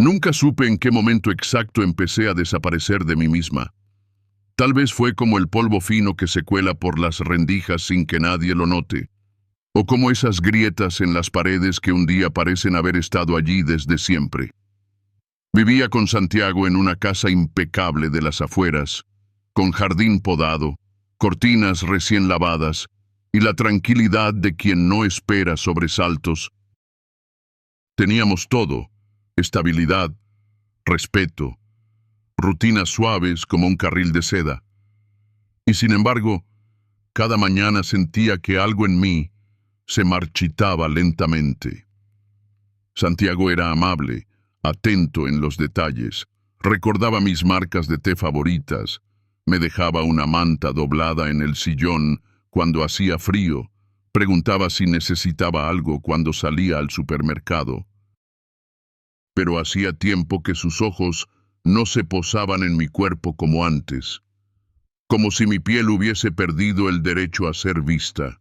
Nunca supe en qué momento exacto empecé a desaparecer de mí misma. Tal vez fue como el polvo fino que se cuela por las rendijas sin que nadie lo note, o como esas grietas en las paredes que un día parecen haber estado allí desde siempre. Vivía con Santiago en una casa impecable de las afueras, con jardín podado, cortinas recién lavadas y la tranquilidad de quien no espera sobresaltos. Teníamos todo: estabilidad, respeto, rutinas suaves como un carril de seda. Y sin embargo, cada mañana sentía que algo en mí se marchitaba lentamente. Santiago era amable, atento en los detalles, recordaba mis marcas de té favoritas, me dejaba una manta doblada en el sillón cuando hacía frío, preguntaba si necesitaba algo cuando salía al supermercado. Pero hacía tiempo que sus ojos no se posaban en mi cuerpo como antes, como si mi piel hubiese perdido el derecho a ser vista.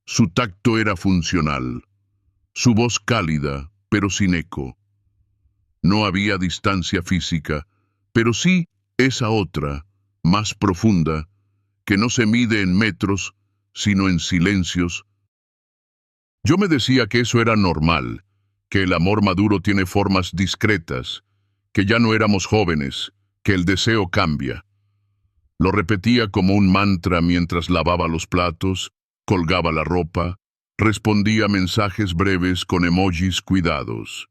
Su tacto era funcional, su voz cálida, pero sin eco. No había distancia física, pero sí esa otra, más profunda, que no se mide en metros, sino en silencios. Yo me decía que eso era normal, que el amor maduro tiene formas discretas, que ya no éramos jóvenes, que el deseo cambia. Lo repetía como un mantra mientras lavaba los platos, colgaba la ropa, respondía mensajes breves con emojis cuidados.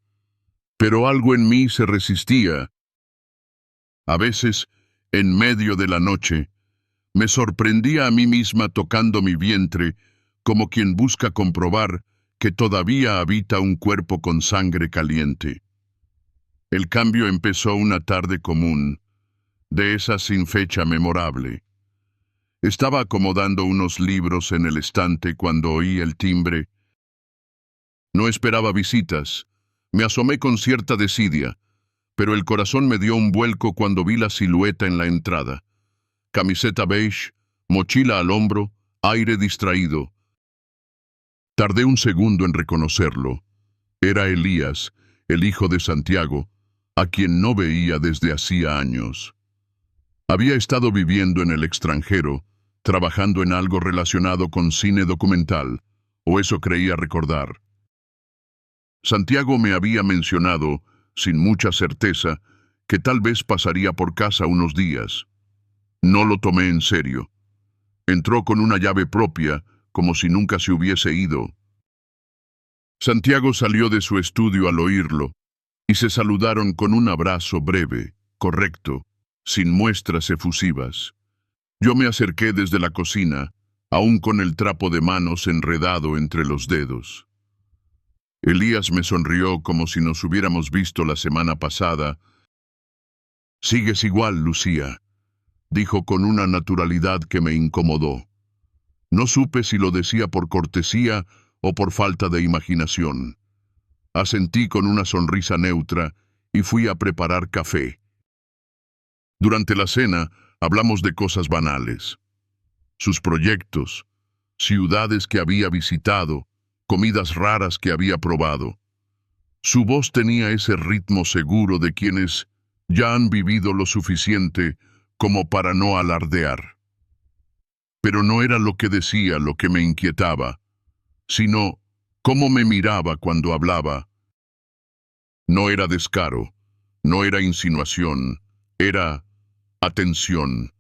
Pero algo en mí se resistía. A veces, en medio de la noche, me sorprendía a mí misma tocando mi vientre, como quien busca comprobar que todavía habita un cuerpo con sangre caliente. El cambio empezó una tarde común, de esa sin fecha memorable. Estaba acomodando unos libros en el estante cuando oí el timbre. No esperaba visitas. Me asomé con cierta desidia, pero el corazón me dio un vuelco cuando vi la silueta en la entrada. Camiseta beige, mochila al hombro, aire distraído. Tardé un segundo en reconocerlo. Era Elías, el hijo de Santiago, a quien no veía desde hacía años. Había estado viviendo en el extranjero, trabajando en algo relacionado con cine documental, o eso creía recordar. Santiago me había mencionado, sin mucha certeza, que tal vez pasaría por casa unos días. No lo tomé en serio. Entró con una llave propia, como si nunca se hubiese ido. Santiago salió de su estudio al oírlo, y se saludaron con un abrazo breve, correcto, sin muestras efusivas. Yo me acerqué desde la cocina, aún con el trapo de manos enredado entre los dedos. Elías me sonrió como si nos hubiéramos visto la semana pasada. «Sigues igual, Lucía», dijo con una naturalidad que me incomodó. No supe si lo decía por cortesía o por falta de imaginación. Asentí con una sonrisa neutra y fui a preparar café. Durante la cena hablamos de cosas banales. Sus proyectos, ciudades que había visitado, comidas raras que había probado. Su voz tenía ese ritmo seguro de quienes ya han vivido lo suficiente como para no alardear. Pero no era lo que decía lo que me inquietaba, sino cómo me miraba cuando hablaba. No era descaro, no era insinuación, era atención.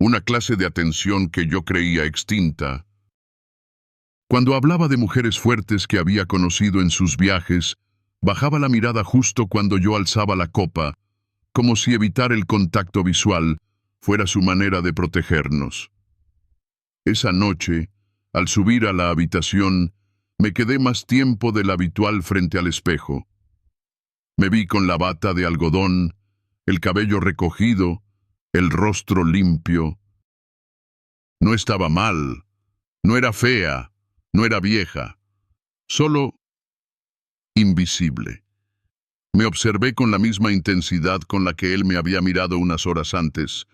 Una clase de atención que yo creía extinta. Cuando hablaba de mujeres fuertes que había conocido en sus viajes, bajaba la mirada justo cuando yo alzaba la copa, como si evitar el contacto visual fuera su manera de protegernos. Esa noche, al subir a la habitación, me quedé más tiempo del habitual frente al espejo. Me vi con la bata de algodón, el cabello recogido, el rostro limpio. No estaba mal, no era fea, no era vieja, solo invisible. Me observé con la misma intensidad con la que él me había mirado unas horas antes.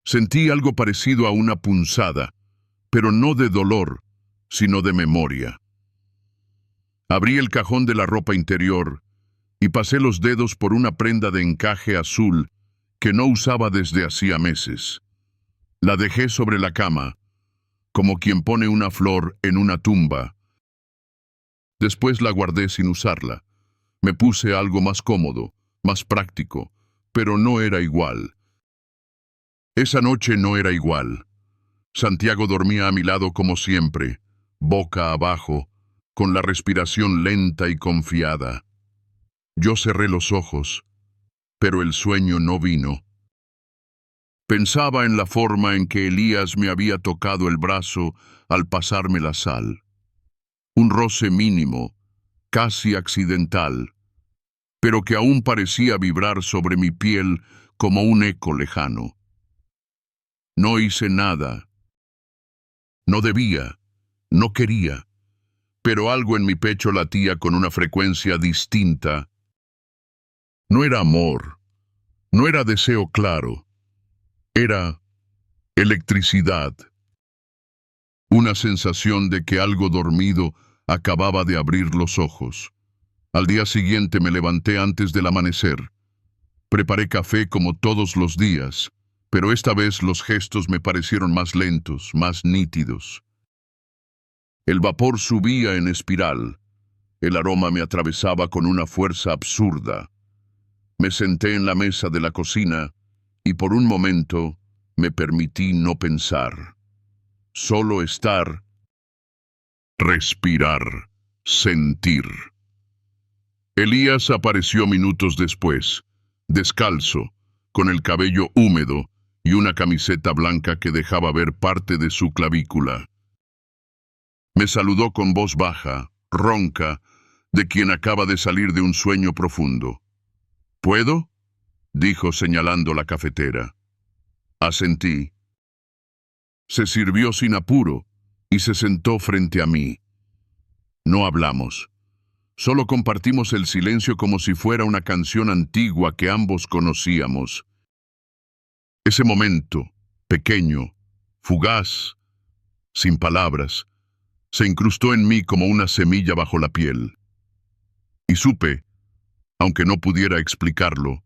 Sentí algo parecido a una punzada, pero no de dolor, sino de memoria. Abrí el cajón de la ropa interior y pasé los dedos por una prenda de encaje azul que no usaba desde hacía meses. La dejé sobre la cama, como quien pone una flor en una tumba. Después la guardé sin usarla. Me puse algo más cómodo, más práctico, pero no era igual. Esa noche no era igual. Santiago dormía a mi lado como siempre, boca abajo, con la respiración lenta y confiada. Yo cerré los ojos, pero el sueño no vino. Pensaba en la forma en que Elías me había tocado el brazo al pasarme la sal. Un roce mínimo, casi accidental, pero que aún parecía vibrar sobre mi piel como un eco lejano. No hice nada. No debía, no quería, pero algo en mi pecho latía con una frecuencia distinta. No era amor, no era deseo claro, era electricidad. Una sensación de que algo dormido acababa de abrir los ojos. Al día siguiente me levanté antes del amanecer. Preparé café como todos los días, pero esta vez los gestos me parecieron más lentos, más nítidos. El vapor subía en espiral. El aroma me atravesaba con una fuerza absurda. Me senté en la mesa de la cocina y por un momento me permití no pensar. Solo estar, respirar, sentir. Elías apareció minutos después, descalzo, con el cabello húmedo y una camiseta blanca que dejaba ver parte de su clavícula. Me saludó con voz baja, ronca, de quien acaba de salir de un sueño profundo. ¿Puedo?, dijo señalando la cafetera. Asentí. Se sirvió sin apuro y se sentó frente a mí. No hablamos. Solo compartimos el silencio como si fuera una canción antigua que ambos conocíamos. Ese momento, pequeño, fugaz, sin palabras, se incrustó en mí como una semilla bajo la piel. Y supe, aunque no pudiera explicarlo,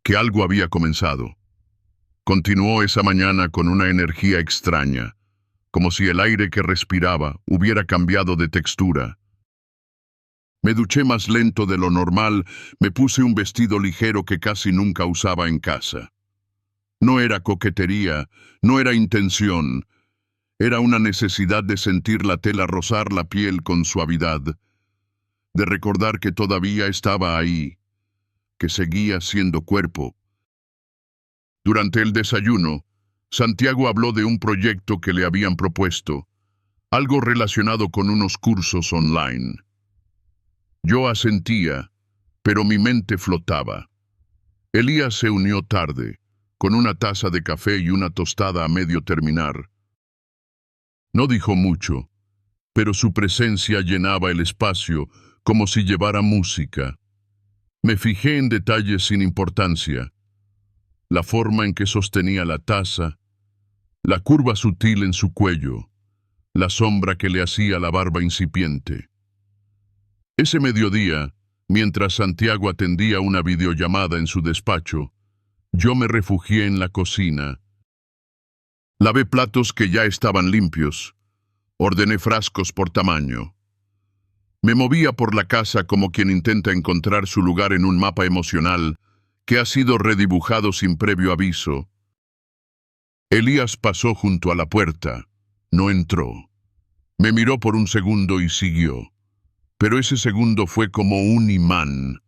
que algo había comenzado. Continuó esa mañana con una energía extraña, como si el aire que respiraba hubiera cambiado de textura. Me duché más lento de lo normal, me puse un vestido ligero que casi nunca usaba en casa. No era coquetería, no era intención, era una necesidad de sentir la tela rozar la piel con suavidad, de recordar que todavía estaba ahí, que seguía siendo cuerpo. Durante el desayuno, Santiago habló de un proyecto que le habían propuesto, algo relacionado con unos cursos online. Yo asentía, pero mi mente flotaba. Elías se unió tarde, con una taza de café y una tostada a medio terminar. No dijo mucho, pero su presencia llenaba el espacio como si llevara música. Me fijé en detalles sin importancia. La forma en que sostenía la taza, la curva sutil en su cuello, la sombra que le hacía la barba incipiente. Ese mediodía, mientras Santiago atendía una videollamada en su despacho, yo me refugié en la cocina. Lavé platos que ya estaban limpios. Ordené frascos por tamaño. Me movía por la casa como quien intenta encontrar su lugar en un mapa emocional que ha sido redibujado sin previo aviso. Elías pasó junto a la puerta. No entró. Me miró por un segundo y siguió. Pero ese segundo fue como un imán.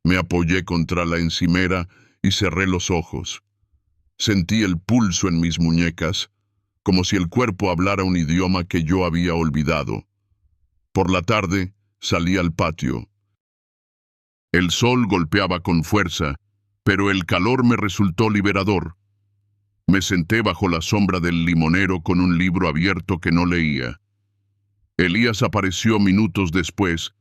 Me apoyé contra la encimera y cerré los ojos. Sentí el pulso en mis muñecas, como si el cuerpo hablara un idioma que yo había olvidado. Por la tarde, salí al patio. El sol golpeaba con fuerza, pero el calor me resultó liberador. Me senté bajo la sombra del limonero con un libro abierto que no leía. Elías apareció minutos después.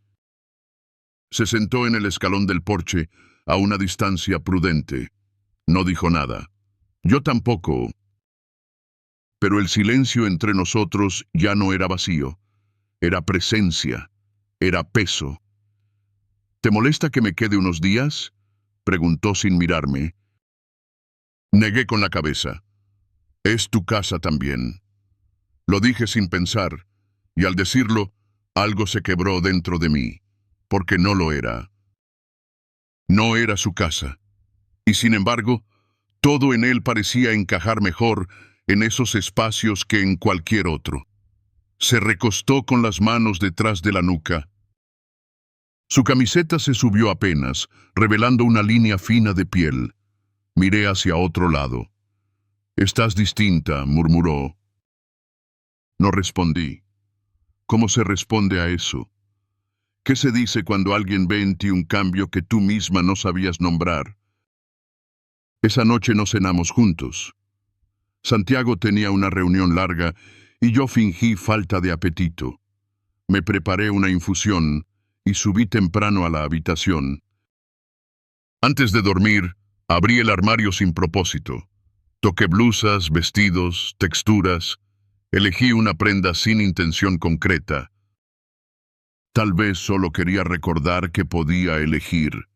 Se sentó en el escalón del porche, a una distancia prudente. No dijo nada. Yo tampoco. Pero el silencio entre nosotros ya no era vacío. Era presencia. Era peso. ¿Te molesta que me quede unos días?, preguntó sin mirarme. Negué con la cabeza. Es tu casa también. Lo dije sin pensar, y al decirlo, algo se quebró dentro de mí, porque no lo era. No era su casa, y sin embargo, todo en él parecía encajar mejor en esos espacios que en cualquier otro. Se recostó con las manos detrás de la nuca. Su camiseta se subió apenas, revelando una línea fina de piel. Miré hacia otro lado. «Estás distinta», murmuró. No respondí. ¿Cómo se responde a eso? ¿Qué se dice cuando alguien ve en ti un cambio que tú misma no sabías nombrar? Esa noche no cenamos juntos. Santiago tenía una reunión larga y yo fingí falta de apetito. Me preparé una infusión y subí temprano a la habitación. Antes de dormir, abrí el armario sin propósito. Toqué blusas, vestidos, texturas. Elegí una prenda sin intención concreta. Tal vez solo quería recordar que podía elegir,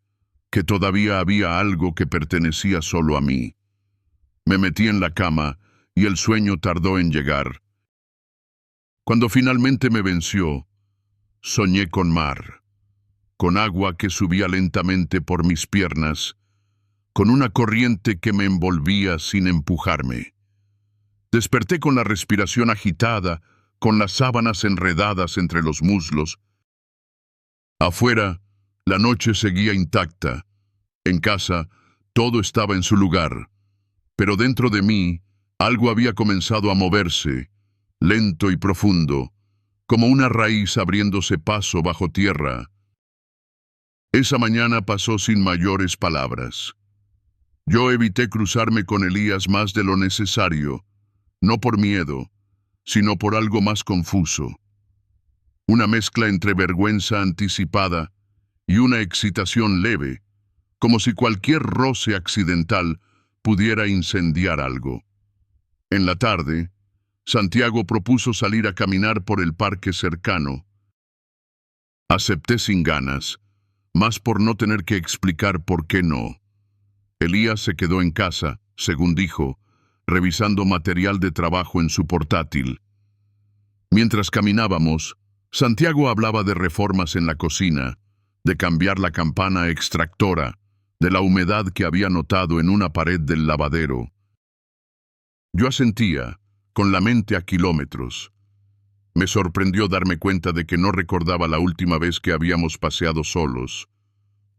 que todavía había algo que pertenecía solo a mí. Me metí en la cama y el sueño tardó en llegar. Cuando finalmente me venció, soñé con mar, con agua que subía lentamente por mis piernas, con una corriente que me envolvía sin empujarme. Desperté con la respiración agitada, con las sábanas enredadas entre los muslos. Afuera, la noche seguía intacta. En casa, todo estaba en su lugar. Pero dentro de mí, algo había comenzado a moverse, lento y profundo, como una raíz abriéndose paso bajo tierra. Esa mañana pasó sin mayores palabras. Yo evité cruzarme con Elías más de lo necesario, no por miedo, sino por algo más confuso. Una mezcla entre vergüenza anticipada y una excitación leve, como si cualquier roce accidental pudiera incendiar algo. En la tarde, Santiago propuso salir a caminar por el parque cercano. Acepté sin ganas, más por no tener que explicar por qué no. Elías se quedó en casa, según dijo, revisando material de trabajo en su portátil. Mientras caminábamos, Santiago hablaba de reformas en la cocina, de cambiar la campana extractora, de la humedad que había notado en una pared del lavadero. Yo asentía, con la mente a kilómetros. Me sorprendió darme cuenta de que no recordaba la última vez que habíamos paseado solos.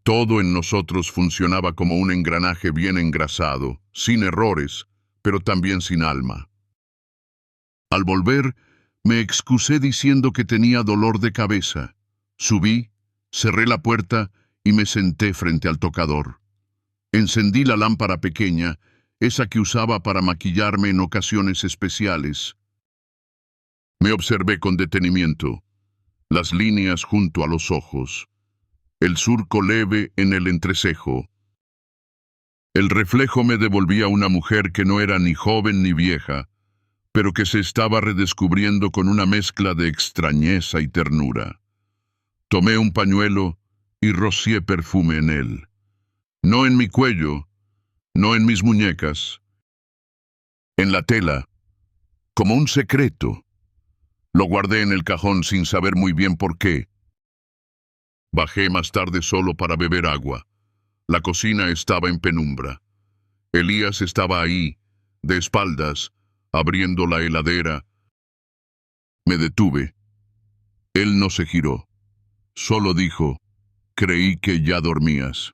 Todo en nosotros funcionaba como un engranaje bien engrasado, sin errores, pero también sin alma. Al volver, me excusé diciendo que tenía dolor de cabeza. Subí, cerré la puerta y me senté frente al tocador. Encendí la lámpara pequeña, esa que usaba para maquillarme en ocasiones especiales. Me observé con detenimiento, las líneas junto a los ojos, el surco leve en el entrecejo. El reflejo me devolvía una mujer que no era ni joven ni vieja, pero que se estaba redescubriendo con una mezcla de extrañeza y ternura. Tomé un pañuelo y rocié perfume en él. No en mi cuello, no en mis muñecas, en la tela, como un secreto. Lo guardé en el cajón sin saber muy bien por qué. Bajé más tarde solo para beber agua. La cocina estaba en penumbra. Elías estaba ahí, de espaldas, abriendo la heladera. Me detuve. Él no se giró. Solo dijo, «Creí que ya dormías».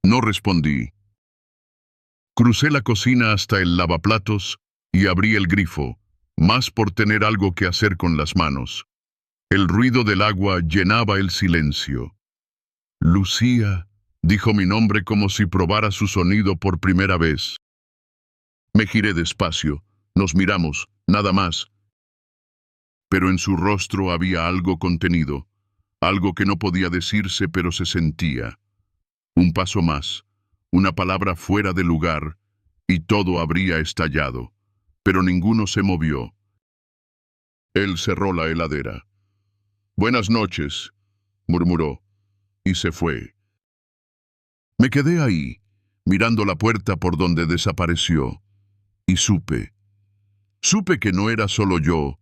No respondí. Crucé la cocina hasta el lavaplatos y abrí el grifo, más por tener algo que hacer con las manos. El ruido del agua llenaba el silencio. «Lucía», dijo mi nombre como si probara su sonido por primera vez. Me giré despacio, nos miramos, nada más. Pero en su rostro había algo contenido, algo que no podía decirse pero se sentía. Un paso más, una palabra fuera de lugar, y todo habría estallado, pero ninguno se movió. Él cerró la heladera. «Buenas noches», murmuró, y se fue. Me quedé ahí, mirando la puerta por donde desapareció, y supe que no era solo yo,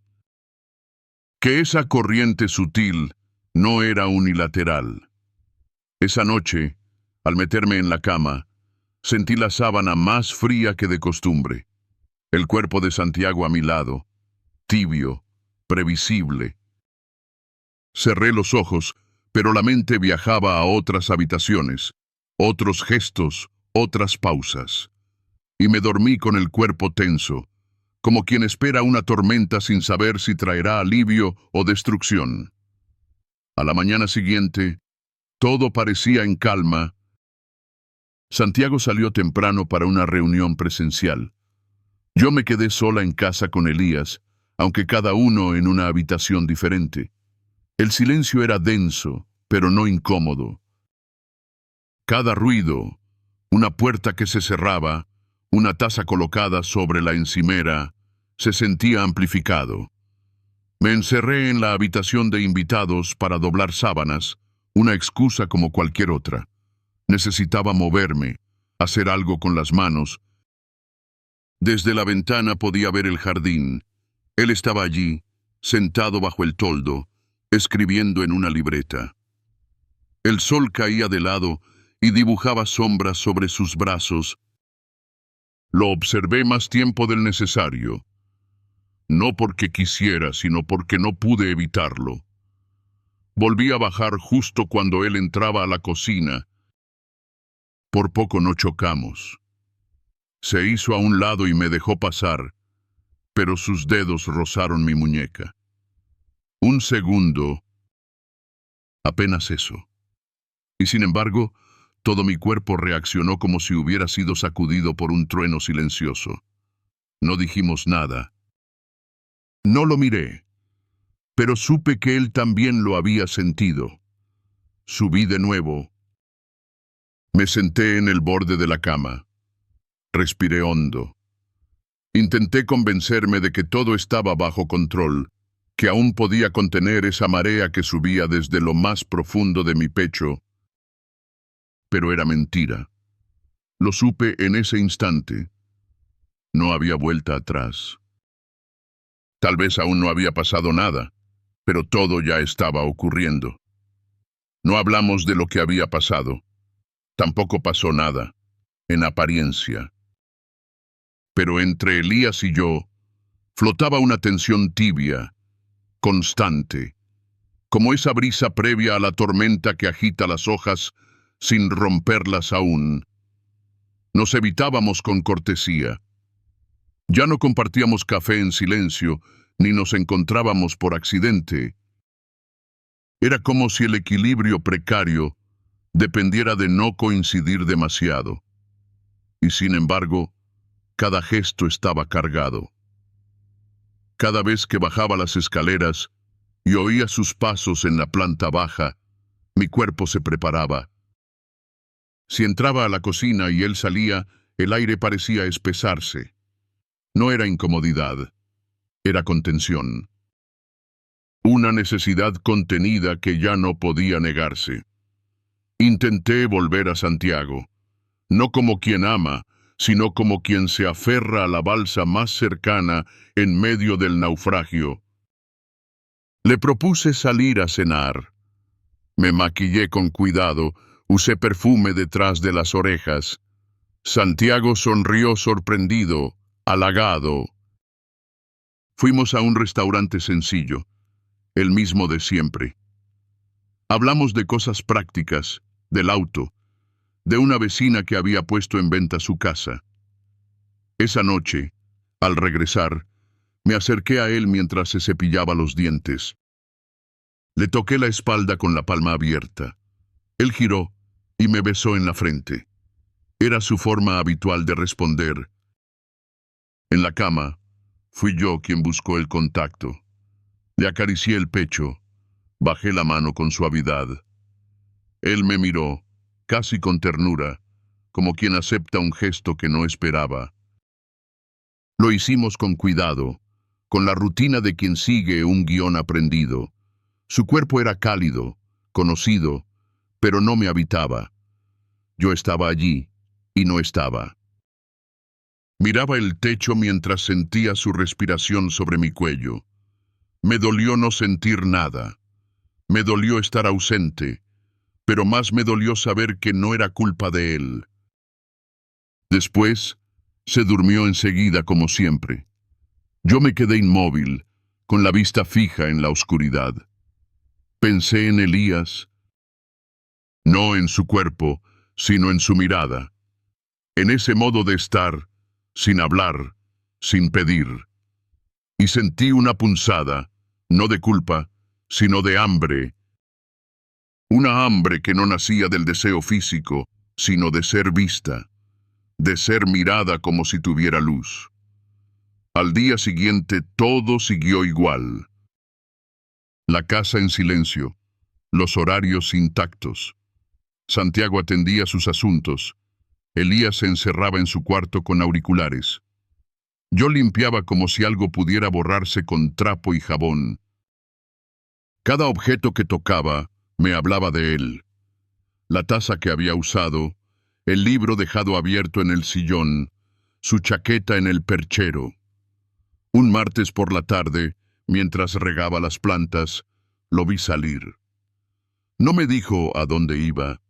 que esa corriente sutil no era unilateral. Esa noche, al meterme en la cama, sentí la sábana más fría que de costumbre. El cuerpo de Santiago a mi lado, tibio, previsible. Cerré los ojos, pero la mente viajaba a otras habitaciones, otros gestos, otras pausas. Y me dormí con el cuerpo tenso, como quien espera una tormenta sin saber si traerá alivio o destrucción. A la mañana siguiente, todo parecía en calma. Santiago salió temprano para una reunión presencial. Yo me quedé sola en casa con Elías, aunque cada uno en una habitación diferente. El silencio era denso, pero no incómodo. Cada ruido, una puerta que se cerraba, una taza colocada sobre la encimera, se sentía amplificado. Me encerré en la habitación de invitados para doblar sábanas, una excusa como cualquier otra. Necesitaba moverme, hacer algo con las manos. Desde la ventana podía ver el jardín. Él estaba allí, sentado bajo el toldo, escribiendo en una libreta. El sol caía de lado y dibujaba sombras sobre sus brazos. Lo observé más tiempo del necesario. No porque quisiera, sino porque no pude evitarlo. Volví a bajar justo cuando él entraba a la cocina. Por poco no chocamos. Se hizo a un lado y me dejó pasar, pero sus dedos rozaron mi muñeca. Un segundo, apenas eso. Y sin embargo, todo mi cuerpo reaccionó como si hubiera sido sacudido por un trueno silencioso. No dijimos nada. No lo miré, pero supe que él también lo había sentido. Subí de nuevo. Me senté en el borde de la cama. Respiré hondo. Intenté convencerme de que todo estaba bajo control, que aún podía contener esa marea que subía desde lo más profundo de mi pecho. Pero era mentira. Lo supe en ese instante. No había vuelta atrás. Tal vez aún no había pasado nada, pero todo ya estaba ocurriendo. No hablamos de lo que había pasado. Tampoco pasó nada, en apariencia. Pero entre Elías y yo, flotaba una tensión tibia, constante, como esa brisa previa a la tormenta que agita las hojas sin romperlas aún. Nos evitábamos con cortesía. Ya no compartíamos café en silencio, ni nos encontrábamos por accidente. Era como si el equilibrio precario dependiera de no coincidir demasiado. Y sin embargo, cada gesto estaba cargado. Cada vez que bajaba las escaleras y oía sus pasos en la planta baja, mi cuerpo se preparaba. Si entraba a la cocina y él salía, el aire parecía espesarse. No era incomodidad, era contención. Una necesidad contenida que ya no podía negarse. Intenté volver a Santiago, no como quien ama, sino como quien se aferra a la balsa más cercana en medio del naufragio. Le propuse salir a cenar. Me maquillé con cuidado, usé perfume detrás de las orejas. Santiago sonrió sorprendido, halagado. Fuimos a un restaurante sencillo, el mismo de siempre. Hablamos de cosas prácticas, del auto, de una vecina que había puesto en venta su casa. Esa noche, al regresar, me acerqué a él mientras se cepillaba los dientes. Le toqué la espalda con la palma abierta. Él giró y me besó en la frente. Era su forma habitual de responder. En la cama, fui yo quien buscó el contacto. Le acaricié el pecho, bajé la mano con suavidad. Él me miró, casi con ternura, como quien acepta un gesto que no esperaba. Lo hicimos con cuidado, con la rutina de quien sigue un guión aprendido. Su cuerpo era cálido, conocido, pero no me habitaba. Yo estaba allí y no estaba. Miraba el techo mientras sentía su respiración sobre mi cuello. Me dolió no sentir nada. Me dolió estar ausente, pero más me dolió saber que no era culpa de él. Después, se durmió enseguida como siempre. Yo me quedé inmóvil, con la vista fija en la oscuridad. Pensé en Elías, no en su cuerpo, sino en su mirada, en ese modo de estar, sin hablar, sin pedir. Y sentí una punzada, no de culpa, sino de hambre. Una hambre que no nacía del deseo físico, sino de ser vista, de ser mirada como si tuviera luz. Al día siguiente todo siguió igual. La casa en silencio, los horarios intactos. Santiago atendía sus asuntos. Elías se encerraba en su cuarto con auriculares. Yo limpiaba como si algo pudiera borrarse con trapo y jabón. Cada objeto que tocaba me hablaba de él. La taza que había usado, el libro dejado abierto en el sillón, su chaqueta en el perchero. Un martes por la tarde, mientras regaba las plantas, lo vi salir. No me dijo a dónde iba.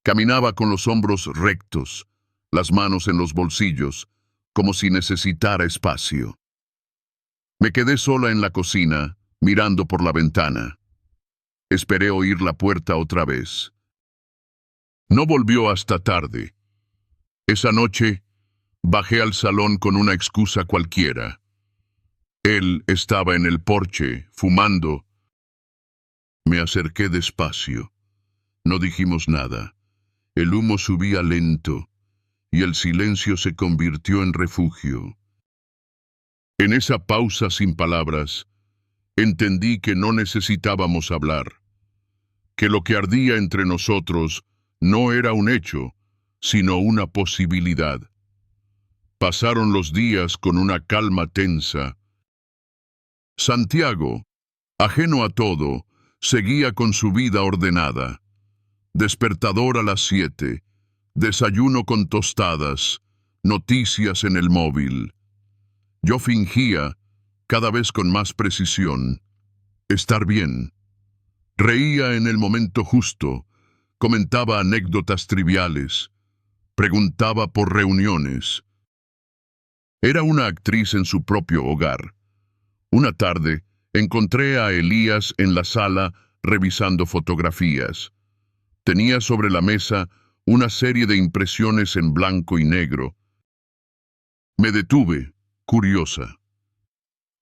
Caminaba con los hombros rectos, las manos en los bolsillos, como si necesitara espacio. Me quedé sola en la cocina, mirando por la ventana. Esperé oír la puerta otra vez. No volvió hasta tarde. Esa noche, bajé al salón con una excusa cualquiera. Él estaba en el porche, fumando. Me acerqué despacio. No dijimos nada. El humo subía lento, y el silencio se convirtió en refugio. En esa pausa sin palabras, entendí que no necesitábamos hablar, que lo que ardía entre nosotros no era un hecho, sino una posibilidad. Pasaron los días con una calma tensa. Santiago, ajeno a todo, seguía con su vida ordenada. Despertador a las 7, desayuno con tostadas, noticias en el móvil. Yo fingía, cada vez con más precisión, estar bien. Reía en el momento justo, comentaba anécdotas triviales, preguntaba por reuniones. Era una actriz en su propio hogar. Una tarde, encontré a Elías en la sala revisando fotografías. Tenía sobre la mesa una serie de impresiones en blanco y negro. Me detuve, curiosa.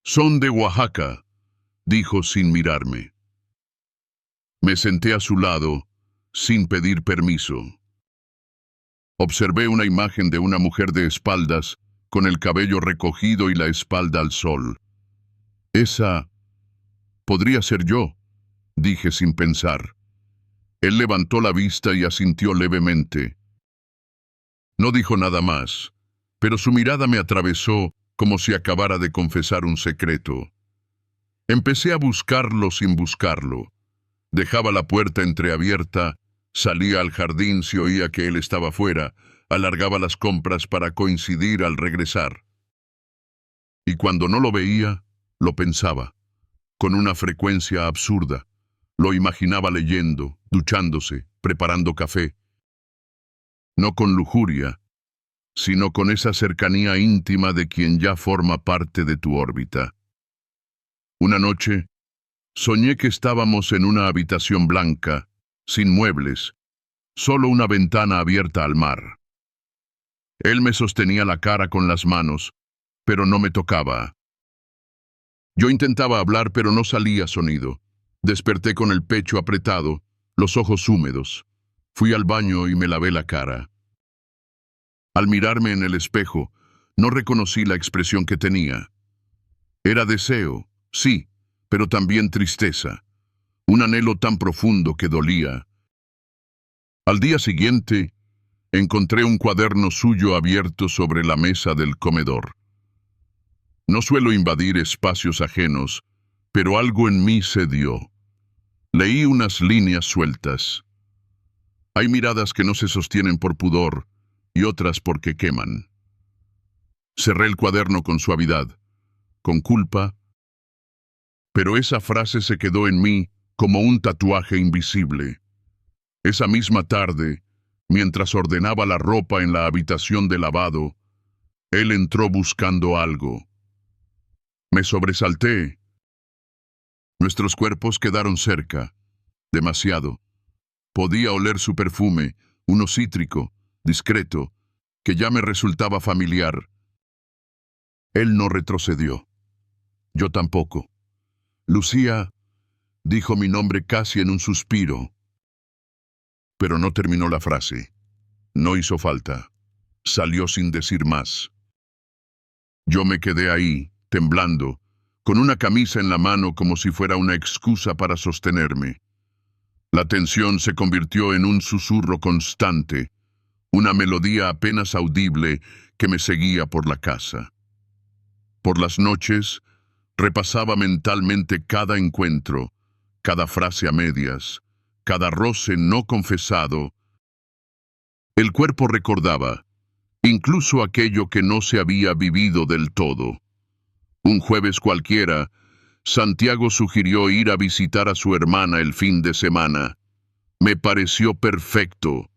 «Son de Oaxaca», dijo sin mirarme. Me senté a su lado, sin pedir permiso. Observé una imagen de una mujer de espaldas, con el cabello recogido y la espalda al sol. «Esa podría ser yo», dije sin pensar. Él levantó la vista y asintió levemente. No dijo nada más, pero su mirada me atravesó como si acabara de confesar un secreto. Empecé a buscarlo sin buscarlo. Dejaba la puerta entreabierta, salía al jardín si oía que él estaba fuera, alargaba las compras para coincidir al regresar. Y cuando no lo veía, lo pensaba, con una frecuencia absurda. Lo imaginaba leyendo, duchándose, preparando café. No con lujuria, sino con esa cercanía íntima de quien ya forma parte de tu órbita. Una noche, soñé que estábamos en una habitación blanca, sin muebles, solo una ventana abierta al mar. Él me sostenía la cara con las manos, pero no me tocaba. Yo intentaba hablar, pero no salía sonido. Desperté con el pecho apretado, los ojos húmedos. Fui al baño y me lavé la cara. Al mirarme en el espejo, no reconocí la expresión que tenía. Era deseo, sí, pero también tristeza. Un anhelo tan profundo que dolía. Al día siguiente, encontré un cuaderno suyo abierto sobre la mesa del comedor. No suelo invadir espacios ajenos, pero algo en mí cedió. Leí unas líneas sueltas. Hay miradas que no se sostienen por pudor y otras porque queman. Cerré el cuaderno con suavidad, con culpa, pero esa frase se quedó en mí como un tatuaje invisible. Esa misma tarde, mientras ordenaba la ropa en la habitación de lavado, él entró buscando algo. Me sobresalté. Nuestros cuerpos quedaron cerca, demasiado. Podía oler su perfume, uno cítrico, discreto, que ya me resultaba familiar. Él no retrocedió. Yo tampoco. Lucía dijo mi nombre casi en un suspiro, pero no terminó la frase. No hizo falta. Salió sin decir más. Yo me quedé ahí, temblando, con una camisa en la mano como si fuera una excusa para sostenerme. La tensión se convirtió en un susurro constante, una melodía apenas audible que me seguía por la casa. Por las noches, repasaba mentalmente cada encuentro, cada frase a medias, cada roce no confesado. El cuerpo recordaba, incluso aquello que no se había vivido del todo. Un jueves cualquiera, Santiago sugirió ir a visitar a su hermana el fin de semana. Me pareció perfecto.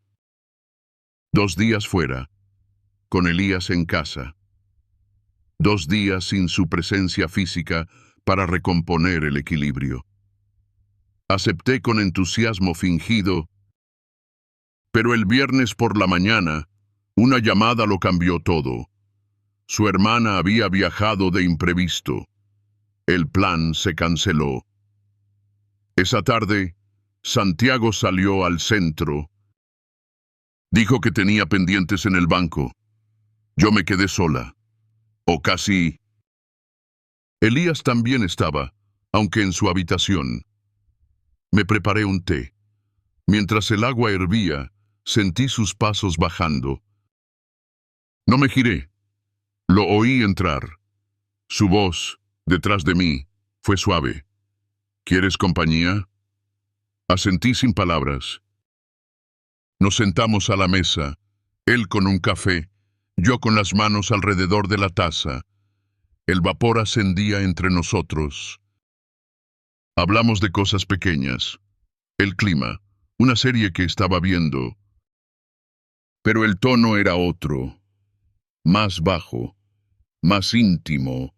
2 días fuera, con Elías en casa. 2 días sin su presencia física para recomponer el equilibrio. Acepté con entusiasmo fingido, pero el viernes por la mañana, una llamada lo cambió todo. Su hermana había viajado de imprevisto. El plan se canceló. Esa tarde, Santiago salió al centro. Dijo que tenía pendientes en el banco. Yo me quedé sola. O casi. Elías también estaba, aunque en su habitación. Me preparé un té. Mientras el agua hervía, sentí sus pasos bajando. No me giré. Lo oí entrar. Su voz, detrás de mí, fue suave. ¿Quieres compañía? Asentí sin palabras. Nos sentamos a la mesa, él con un café, yo con las manos alrededor de la taza. El vapor ascendía entre nosotros. Hablamos de cosas pequeñas. El clima, una serie que estaba viendo. Pero el tono era otro, más bajo, más íntimo,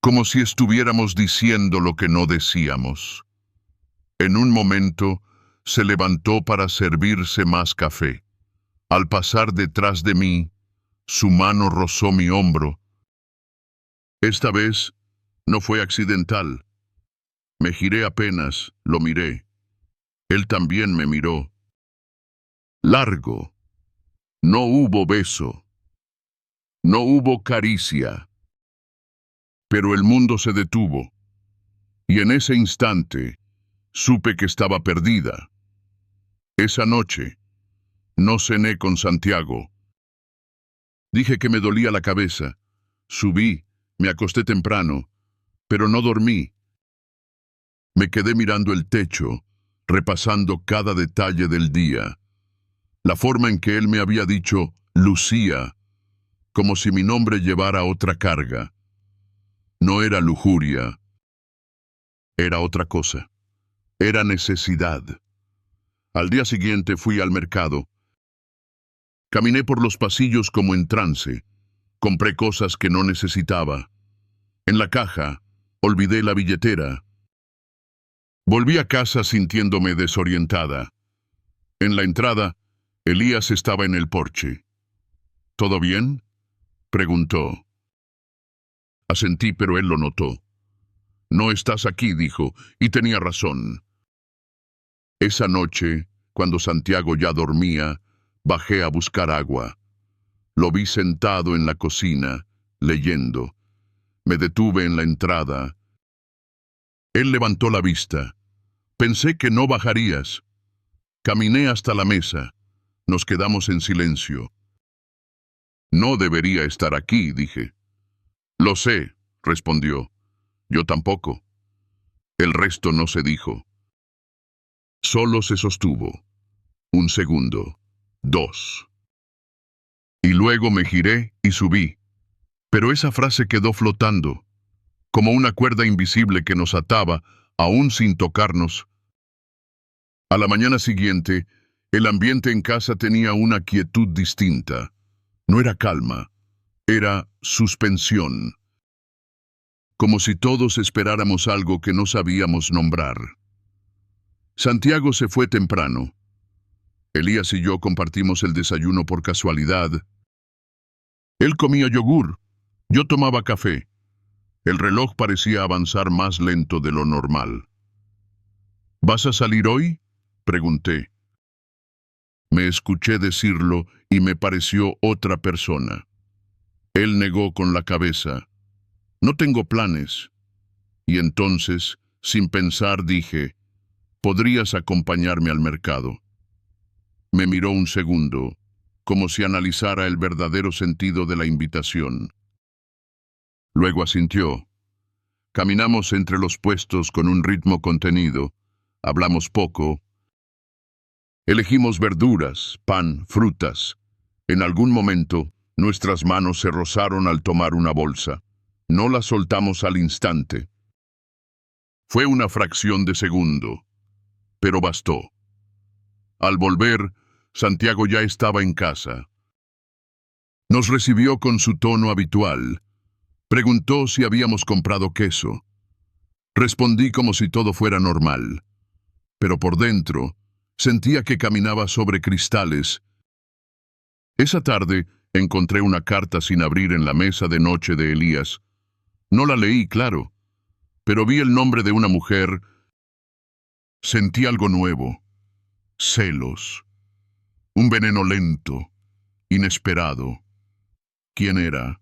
como si estuviéramos diciendo lo que no decíamos. En un momento, se levantó para servirse más café. Al pasar detrás de mí, su mano rozó mi hombro. Esta vez, no fue accidental. Me giré apenas, lo miré. Él también me miró. Largo. No hubo beso. No hubo caricia. Pero el mundo se detuvo. Y en ese instante, supe que estaba perdida. Esa noche, no cené con Santiago. Dije que me dolía la cabeza. Subí, me acosté temprano, pero no dormí. Me quedé mirando el techo, repasando cada detalle del día. La forma en que él me había dicho Lucía, como si mi nombre llevara otra carga. No era lujuria. Era otra cosa. Era necesidad. Al día siguiente fui al mercado. Caminé por los pasillos como en trance. Compré cosas que no necesitaba. En la caja, olvidé la billetera. Volví a casa sintiéndome desorientada. En la entrada, Elías estaba en el porche. ¿Todo bien?, preguntó. Asentí, pero él lo notó. No estás aquí, dijo, y tenía razón. Esa noche, cuando Santiago ya dormía, bajé a buscar agua. Lo vi sentado en la cocina, leyendo. Me detuve en la entrada. Él levantó la vista. Pensé que no bajarías. Caminé hasta la mesa. Nos quedamos en silencio. No debería estar aquí, dije. Lo sé, respondió. Yo tampoco. El resto no se dijo. Solo se sostuvo. Un segundo. 2. Y luego me giré y subí. Pero esa frase quedó flotando, como una cuerda invisible que nos ataba, aún sin tocarnos. A la mañana siguiente, el ambiente en casa tenía una quietud distinta. No era calma, era suspensión. Como si todos esperáramos algo que no sabíamos nombrar. Santiago se fue temprano. Elías y yo compartimos el desayuno por casualidad. Él comía yogur, yo tomaba café. El reloj parecía avanzar más lento de lo normal. ¿Vas a salir hoy?, pregunté. Me escuché decirlo y me pareció otra persona. Él negó con la cabeza. No tengo planes. Y entonces, sin pensar, dije, ¿podrías acompañarme al mercado? Me miró un segundo, como si analizara el verdadero sentido de la invitación. Luego asintió. Caminamos entre los puestos con un ritmo contenido. Hablamos poco. Elegimos verduras, pan, frutas. En algún momento, nuestras manos se rozaron al tomar una bolsa. No la soltamos al instante. Fue una fracción de segundo, pero bastó. Al volver, Santiago ya estaba en casa. Nos recibió con su tono habitual. Preguntó si habíamos comprado queso. Respondí como si todo fuera normal. Pero por dentro, sentía que caminaba sobre cristales. Esa tarde, encontré una carta sin abrir en la mesa de noche de Elías. No la leí, claro, pero vi el nombre de una mujer. Sentí algo nuevo. Celos. Un veneno lento, inesperado. ¿Quién era?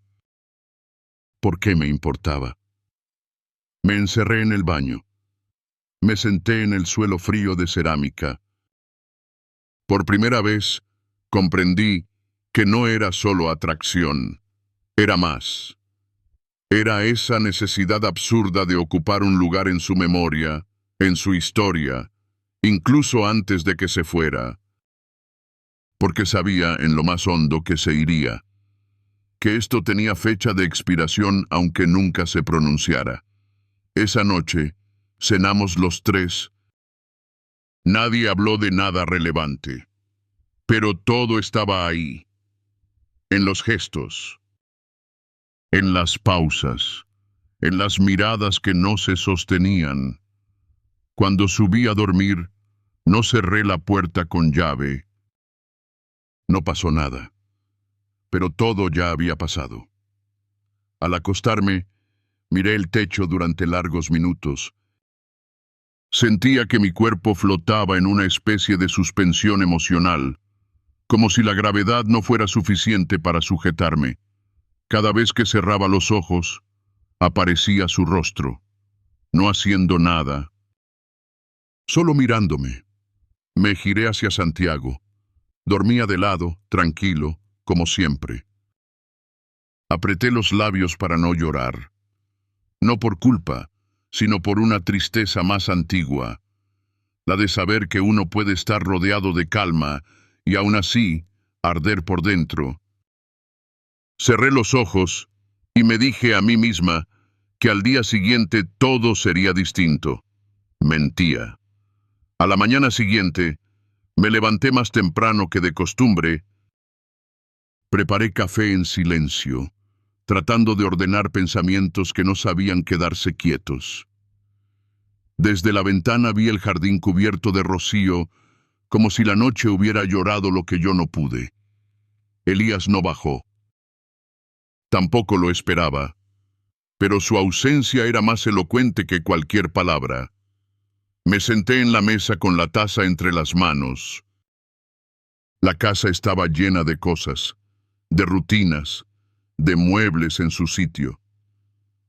¿Por qué me importaba? Me encerré en el baño. Me senté en el suelo frío de cerámica. Por primera vez, comprendí que no era solo atracción, era más. Era esa necesidad absurda de ocupar un lugar en su memoria, en su historia, incluso antes de que se fuera. Porque sabía en lo más hondo que se iría, que esto tenía fecha de expiración aunque nunca se pronunciara. Esa noche, cenamos los tres. Nadie habló de nada relevante, pero todo estaba ahí, en los gestos, en las pausas, en las miradas que no se sostenían. Cuando subí a dormir, no cerré la puerta con llave. No pasó nada, pero todo ya había pasado. Al acostarme, miré el techo durante largos minutos. Sentía que mi cuerpo flotaba en una especie de suspensión emocional, como si la gravedad no fuera suficiente para sujetarme. Cada vez que cerraba los ojos, aparecía su rostro, no haciendo nada, solo mirándome. Me giré hacia Santiago. Dormía de lado, tranquilo, como siempre. Apreté los labios para no llorar. No por culpa, sino por una tristeza más antigua, la de saber que uno puede estar rodeado de calma y aún así arder por dentro. Cerré los ojos y me dije a mí misma que al día siguiente todo sería distinto. Mentía. A la mañana siguiente, me levanté más temprano que de costumbre. Preparé café en silencio, tratando de ordenar pensamientos que no sabían quedarse quietos. Desde la ventana vi el jardín cubierto de rocío, como si la noche hubiera llorado lo que yo no pude. Elías no bajó. Tampoco lo esperaba, pero su ausencia era más elocuente que cualquier palabra. Me senté en la mesa con la taza entre las manos. La casa estaba llena de cosas, de rutinas, de muebles en su sitio.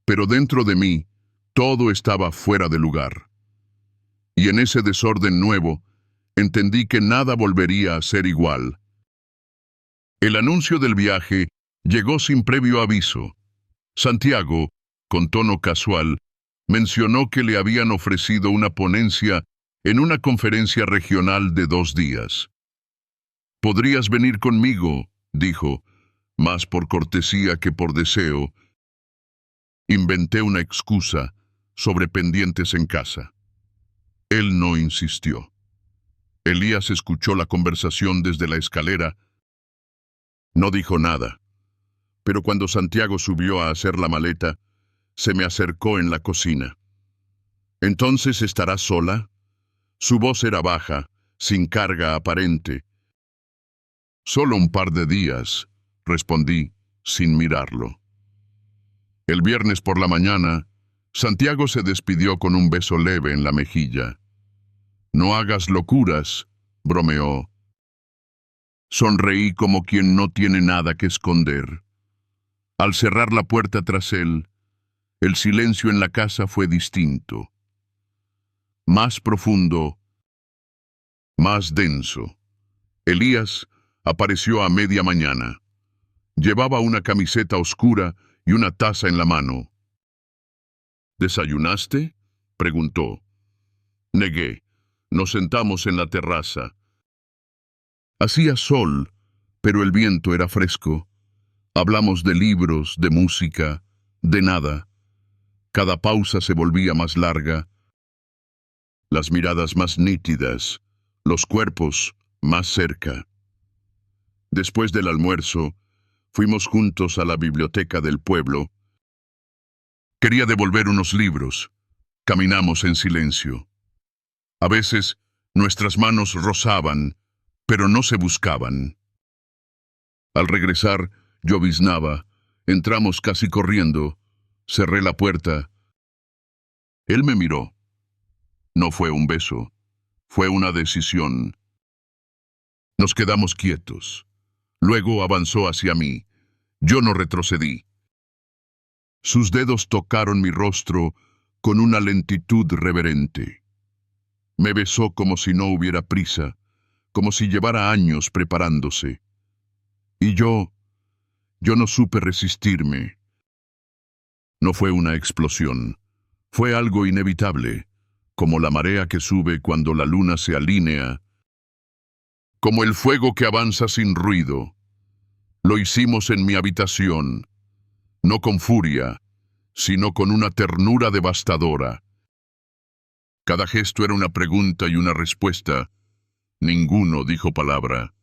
Pero dentro de mí, todo estaba fuera de lugar. Y en ese desorden nuevo, entendí que nada volvería a ser igual. El anuncio del viaje llegó sin previo aviso. Santiago, con tono casual, mencionó que le habían ofrecido una ponencia en una conferencia regional de 2 días. «Podrías venir conmigo», dijo, más por cortesía que por deseo. Inventé una excusa sobre pendientes en casa. Él no insistió. Elías escuchó la conversación desde la escalera. No dijo nada, pero cuando Santiago subió a hacer la maleta, se me acercó en la cocina. «¿Entonces estarás sola?» Su voz era baja, sin carga aparente. «Solo un par de días», respondí, sin mirarlo. El viernes por la mañana, Santiago se despidió con un beso leve en la mejilla. «No hagas locuras», bromeó. Sonreí como quien no tiene nada que esconder. Al cerrar la puerta tras él, el silencio en la casa fue distinto. Más profundo, más denso. Elías apareció a media mañana. Llevaba una camiseta oscura y una taza en la mano. «¿Desayunaste?», preguntó. Negué. Nos sentamos en la terraza. Hacía sol, pero el viento era fresco. Hablamos de libros, de música, de nada. Cada pausa se volvía más larga. Las miradas más nítidas, los cuerpos más cerca. Después del almuerzo, fuimos juntos a la biblioteca del pueblo. Quería devolver unos libros. Caminamos en silencio. A veces, nuestras manos rozaban, pero no se buscaban. Al regresar, lloviznaba. Entramos casi corriendo. Cerré la puerta. Él me miró. No fue un beso. Fue una decisión. Nos quedamos quietos. Luego avanzó hacia mí. Yo no retrocedí. Sus dedos tocaron mi rostro con una lentitud reverente. Me besó como si no hubiera prisa, como si llevara años preparándose. Y yo no supe resistirme. No fue una explosión. Fue algo inevitable, como la marea que sube cuando la luna se alinea, como el fuego que avanza sin ruido. Lo hicimos en mi habitación, no con furia, sino con una ternura devastadora. Cada gesto era una pregunta y una respuesta. Ninguno dijo palabra.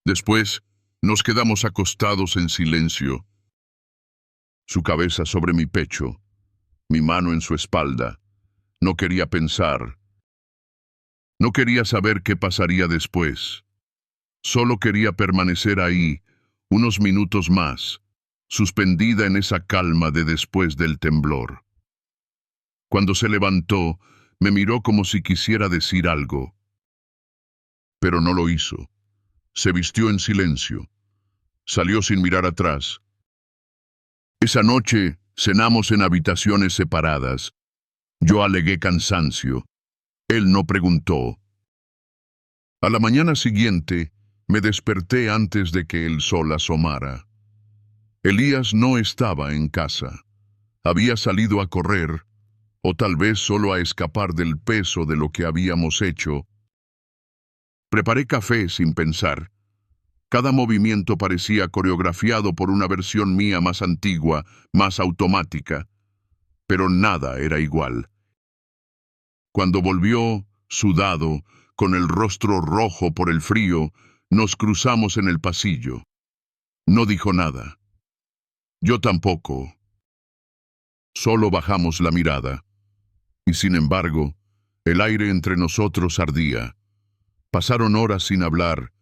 Después, nos quedamos acostados en silencio. Su cabeza sobre mi pecho, mi mano en su espalda. No quería pensar. No quería saber qué pasaría después. Solo quería permanecer ahí, unos minutos más, suspendida en esa calma de después del temblor. Cuando se levantó, me miró como si quisiera decir algo. Pero no lo hizo. Se vistió en silencio. Salió sin mirar atrás. Esa noche cenamos en habitaciones separadas. Yo alegué cansancio. Él no preguntó. A la mañana siguiente, me desperté antes de que el sol asomara. Elías no estaba en casa. Había salido a correr, o tal vez solo a escapar del peso de lo que habíamos hecho. Preparé café sin pensar. Cada movimiento parecía coreografiado por una versión mía más antigua, más automática. Pero nada era igual. Cuando volvió, sudado, con el rostro rojo por el frío, nos cruzamos en el pasillo. No dijo nada. Yo tampoco. Solo bajamos la mirada. Y sin embargo, el aire entre nosotros ardía. Pasaron horas sin hablar,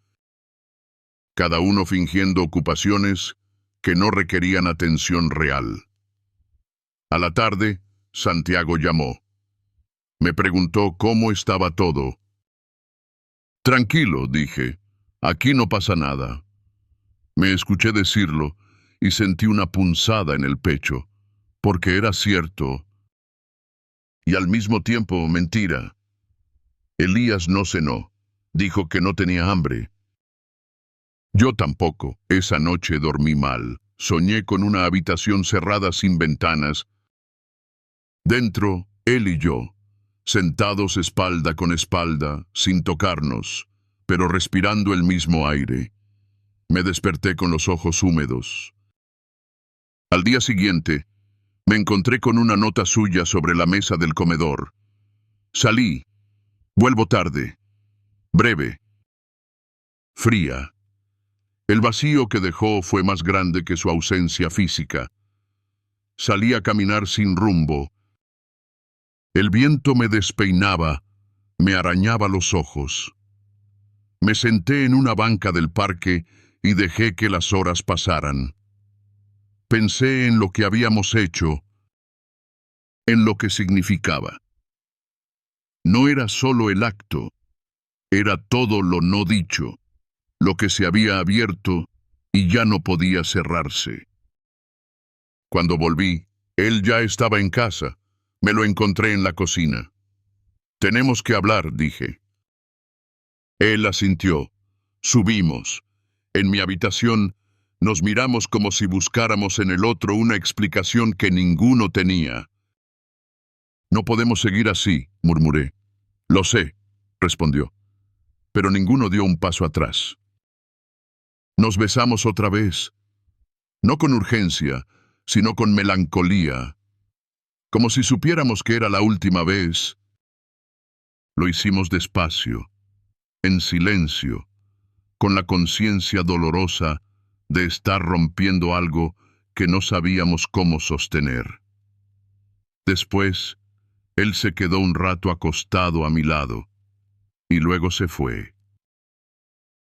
cada uno fingiendo ocupaciones que no requerían atención real. A la tarde, Santiago llamó. Me preguntó cómo estaba todo. Tranquilo, dije. Aquí no pasa nada. Me escuché decirlo y sentí una punzada en el pecho, porque era cierto y al mismo tiempo mentira. Elías no cenó. Dijo que no tenía hambre. Yo tampoco. Esa noche dormí mal. Soñé con una habitación cerrada sin ventanas. Dentro, él y yo, sentados espalda con espalda, sin tocarnos, pero respirando el mismo aire. Me desperté con los ojos húmedos. Al día siguiente, me encontré con una nota suya sobre la mesa del comedor. Salí. Vuelvo tarde. Breve. Fría. El vacío que dejó fue más grande que su ausencia física. Salí a caminar sin rumbo. El viento me despeinaba, me arañaba los ojos. Me senté en una banca del parque y dejé que las horas pasaran. Pensé en lo que habíamos hecho, en lo que significaba. No era solo el acto, era todo lo no dicho, lo que se había abierto y ya no podía cerrarse. Cuando volví, él ya estaba en casa. Me lo encontré en la cocina. Tenemos que hablar, dije. Él asintió. Subimos. En mi habitación, nos miramos como si buscáramos en el otro una explicación que ninguno tenía. No podemos seguir así, murmuré. Lo sé, respondió. Pero ninguno dio un paso atrás. Nos besamos otra vez. No con urgencia, sino con melancolía. Como si supiéramos que era la última vez. Lo hicimos despacio, en silencio, con la conciencia dolorosa de estar rompiendo algo que no sabíamos cómo sostener. Después, él se quedó un rato acostado a mi lado, y luego se fue.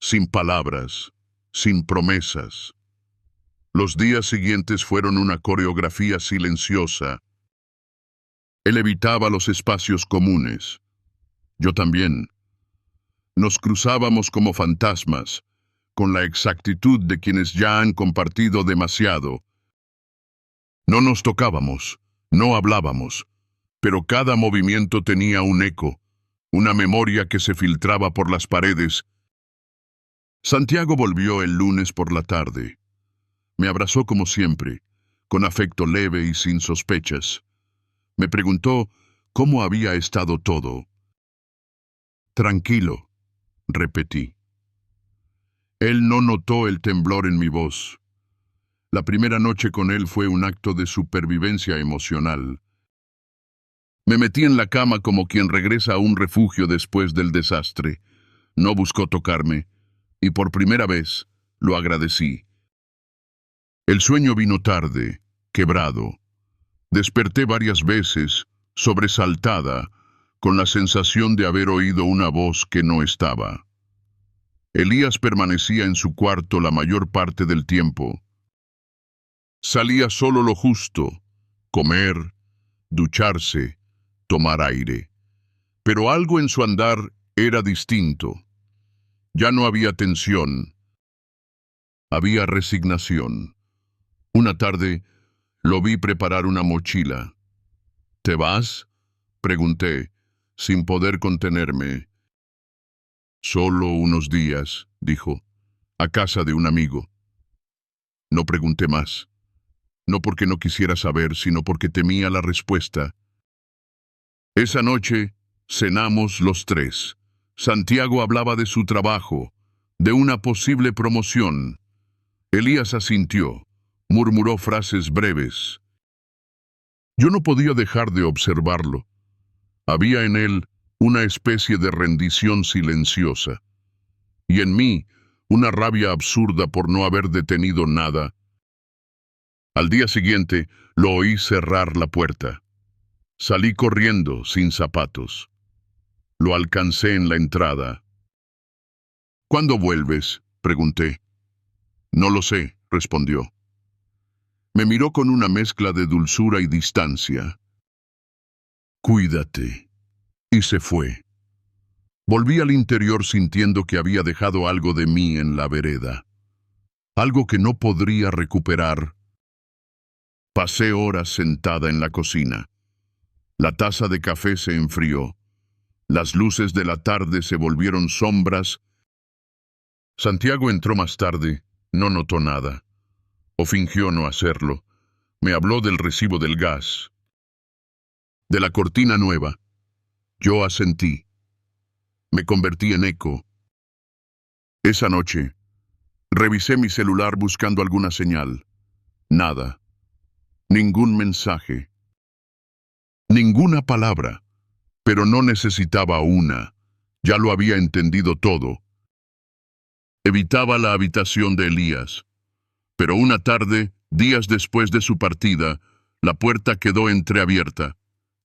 Sin palabras, sin promesas. Los días siguientes fueron una coreografía silenciosa. Él evitaba los espacios comunes. Yo también. Nos cruzábamos como fantasmas, con la exactitud de quienes ya han compartido demasiado. No nos tocábamos, no hablábamos, pero cada movimiento tenía un eco, una memoria que se filtraba por las paredes. Santiago volvió el lunes por la tarde. Me abrazó como siempre, con afecto leve y sin sospechas. Me preguntó cómo había estado todo. Tranquilo, repetí. Él no notó el temblor en mi voz. La primera noche con él fue un acto de supervivencia emocional. Me metí en la cama como quien regresa a un refugio después del desastre. No buscó tocarme, y por primera vez lo agradecí. El sueño vino tarde, quebrado. Desperté varias veces, sobresaltada, con la sensación de haber oído una voz que no estaba. Elías permanecía en su cuarto la mayor parte del tiempo. Salía solo lo justo, comer, ducharse, tomar aire. Pero algo en su andar era distinto. Ya no había tensión. Había resignación. Una tarde, lo vi preparar una mochila. ¿Te vas?, pregunté, sin poder contenerme. Solo unos días, dijo, a casa de un amigo. No pregunté más. No porque no quisiera saber, sino porque temía la respuesta. Esa noche, cenamos los tres. Santiago hablaba de su trabajo, de una posible promoción. Elías asintió, murmuró frases breves. Yo no podía dejar de observarlo. Había en él una especie de rendición silenciosa, y en mí una rabia absurda por no haber detenido nada. Al día siguiente lo oí cerrar la puerta. Salí corriendo sin zapatos. Lo alcancé en la entrada. ¿Cuándo vuelves?, pregunté. No lo sé, respondió. Me miró con una mezcla de dulzura y distancia. Cuídate. Y se fue. Volví al interior sintiendo que había dejado algo de mí en la vereda. Algo que no podría recuperar. Pasé horas sentada en la cocina. La taza de café se enfrió. Las luces de la tarde se volvieron sombras. Santiago entró más tarde, no notó nada. O fingió no hacerlo. Me habló del recibo del gas, de la cortina nueva. Yo asentí. Me convertí en eco. Esa noche, revisé mi celular buscando alguna señal. Nada. Ningún mensaje. Ninguna palabra. Pero no necesitaba una. Ya lo había entendido todo. Evitaba la habitación de Elías. Pero una tarde, días después de su partida, la puerta quedó entreabierta.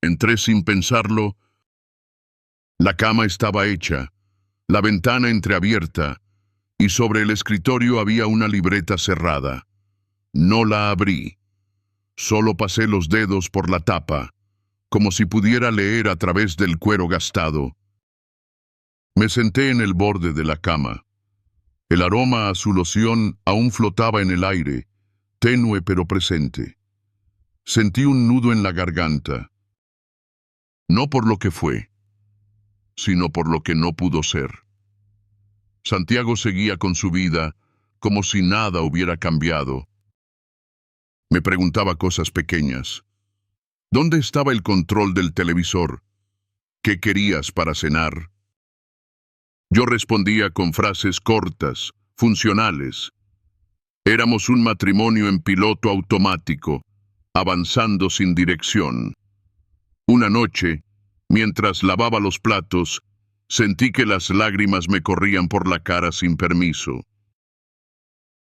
Entré sin pensarlo. La cama estaba hecha, la ventana entreabierta, y sobre el escritorio había una libreta cerrada. No la abrí. Solo pasé los dedos por la tapa, como si pudiera leer a través del cuero gastado. Me senté en el borde de la cama. El aroma a su loción aún flotaba en el aire, tenue pero presente. Sentí un nudo en la garganta. No por lo que fue, sino por lo que no pudo ser. Santiago seguía con su vida, como si nada hubiera cambiado. Me preguntaba cosas pequeñas. ¿Dónde estaba el control del televisor? ¿Qué querías para cenar? Yo respondía con frases cortas, funcionales. Éramos un matrimonio en piloto automático, avanzando sin dirección. Una noche, mientras lavaba los platos, sentí que las lágrimas me corrían por la cara sin permiso.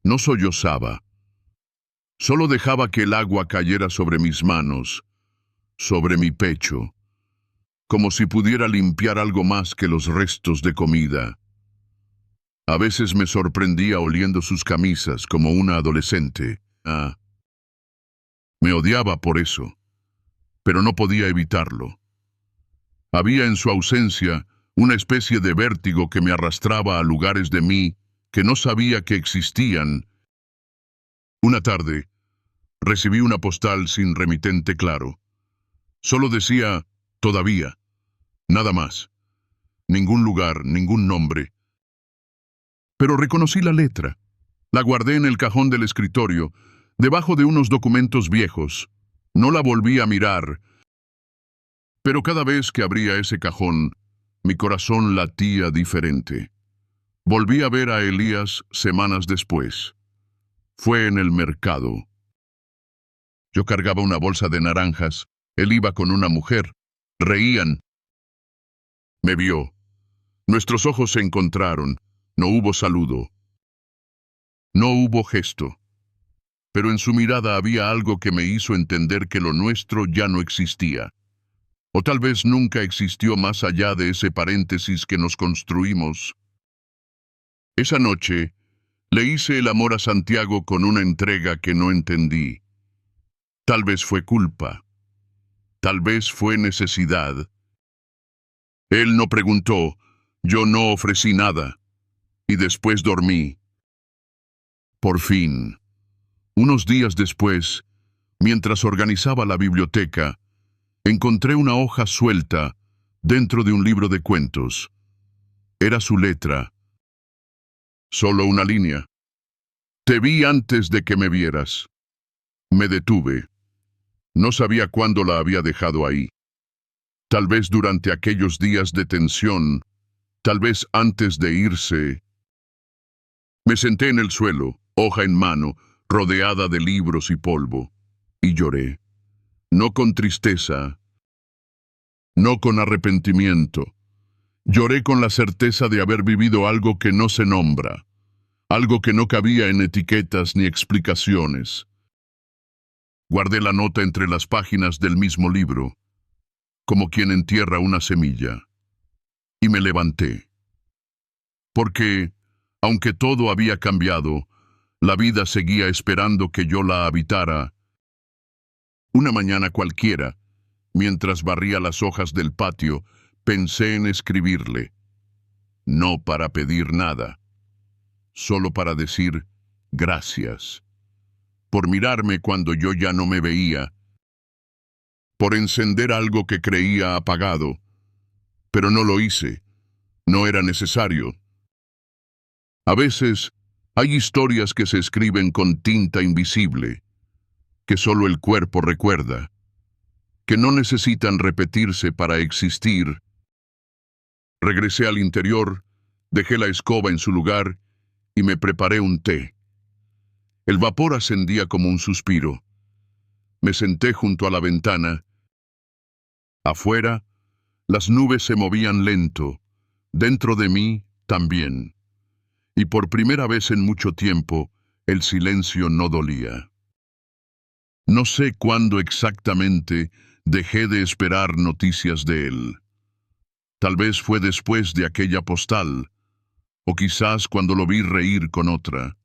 No sollozaba. Solo dejaba que el agua cayera sobre mis manos, sobre mi pecho, como si pudiera limpiar algo más que los restos de comida. A veces me sorprendía oliendo sus camisas como una adolescente. Me odiaba por eso, pero no podía evitarlo. Había en su ausencia una especie de vértigo que me arrastraba a lugares de mí que no sabía que existían. Una tarde, recibí una postal sin remitente claro. Solo decía, todavía. Nada más. Ningún lugar, ningún nombre. Pero reconocí la letra. La guardé en el cajón del escritorio, debajo de unos documentos viejos. No la volví a mirar. Pero cada vez que abría ese cajón, mi corazón latía diferente. Volví a ver a Elías semanas después. Fue en el mercado. Yo cargaba una bolsa de naranjas. Él iba con una mujer. Reían. Me vio. Nuestros ojos se encontraron. No hubo saludo. No hubo gesto. Pero en su mirada había algo que me hizo entender que lo nuestro ya no existía. O tal vez nunca existió más allá de ese paréntesis que nos construimos. Esa noche, le hice el amor a Santiago con una entrega que no entendí. Tal vez fue culpa. Tal vez fue necesidad. Él no preguntó, yo no ofrecí nada. Y después dormí. Por fin, unos días después, mientras organizaba la biblioteca, encontré una hoja suelta dentro de un libro de cuentos. Era su letra. Solo una línea. Te vi antes de que me vieras. Me detuve. No sabía cuándo la había dejado ahí. Tal vez durante aquellos días de tensión, tal vez antes de irse. Me senté en el suelo, hoja en mano, rodeada de libros y polvo, y lloré. No con tristeza, no con arrepentimiento. Lloré con la certeza de haber vivido algo que no se nombra, algo que no cabía en etiquetas ni explicaciones. Guardé la nota entre las páginas del mismo libro, como quien entierra una semilla, y me levanté. Porque, aunque todo había cambiado, la vida seguía esperando que yo la habitara. Una mañana cualquiera, mientras barría las hojas del patio, pensé en escribirle. No para pedir nada, solo para decir gracias. Por mirarme cuando yo ya no me veía. Por encender algo que creía apagado. Pero no lo hice. No era necesario. A veces, hay historias que se escriben con tinta invisible, que solo el cuerpo recuerda, que no necesitan repetirse para existir, Regresé al interior, dejé la escoba en su lugar y me preparé un té. El vapor ascendía como un suspiro. Me senté junto a la ventana. Afuera, las nubes se movían lento. Dentro de mí, también. Y por primera vez en mucho tiempo, el silencio no dolía. No sé cuándo exactamente dejé de esperar noticias de él. Tal vez fue después de aquella postal, o quizás cuando lo vi reír con otra.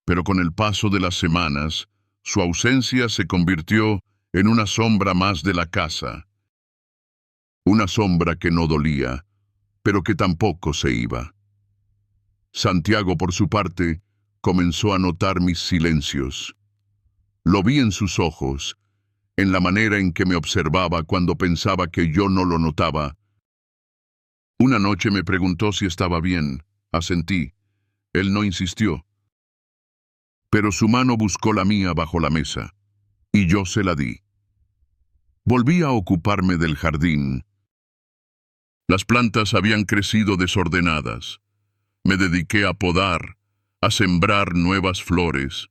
Pero con el paso de las semanas, su ausencia se convirtió en una sombra más de la casa. Una sombra que no dolía, pero que tampoco se iba. Santiago, por su parte, comenzó a notar mis silencios. Lo vi en sus ojos, en la manera en que me observaba cuando pensaba que yo no lo notaba. Una noche me preguntó si estaba bien. Asentí. Él no insistió. Pero su mano buscó la mía bajo la mesa, y yo se la di. Volví a ocuparme del jardín. Las plantas habían crecido desordenadas. Me dediqué a podar, a sembrar nuevas flores,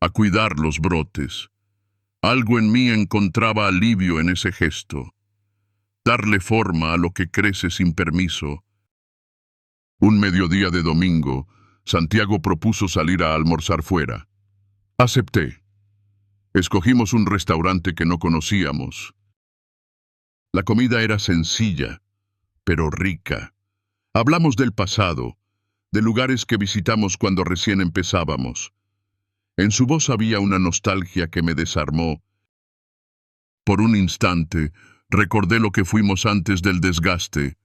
a cuidar los brotes. Algo en mí encontraba alivio en ese gesto. Darle forma a lo que crece sin permiso. Un mediodía de domingo, Santiago propuso salir a almorzar fuera. Acepté. Escogimos un restaurante que no conocíamos. La comida era sencilla, pero rica. Hablamos del pasado, de lugares que visitamos cuando recién empezábamos. En su voz había una nostalgia que me desarmó. Por un instante, recordé lo que fuimos antes del desgaste,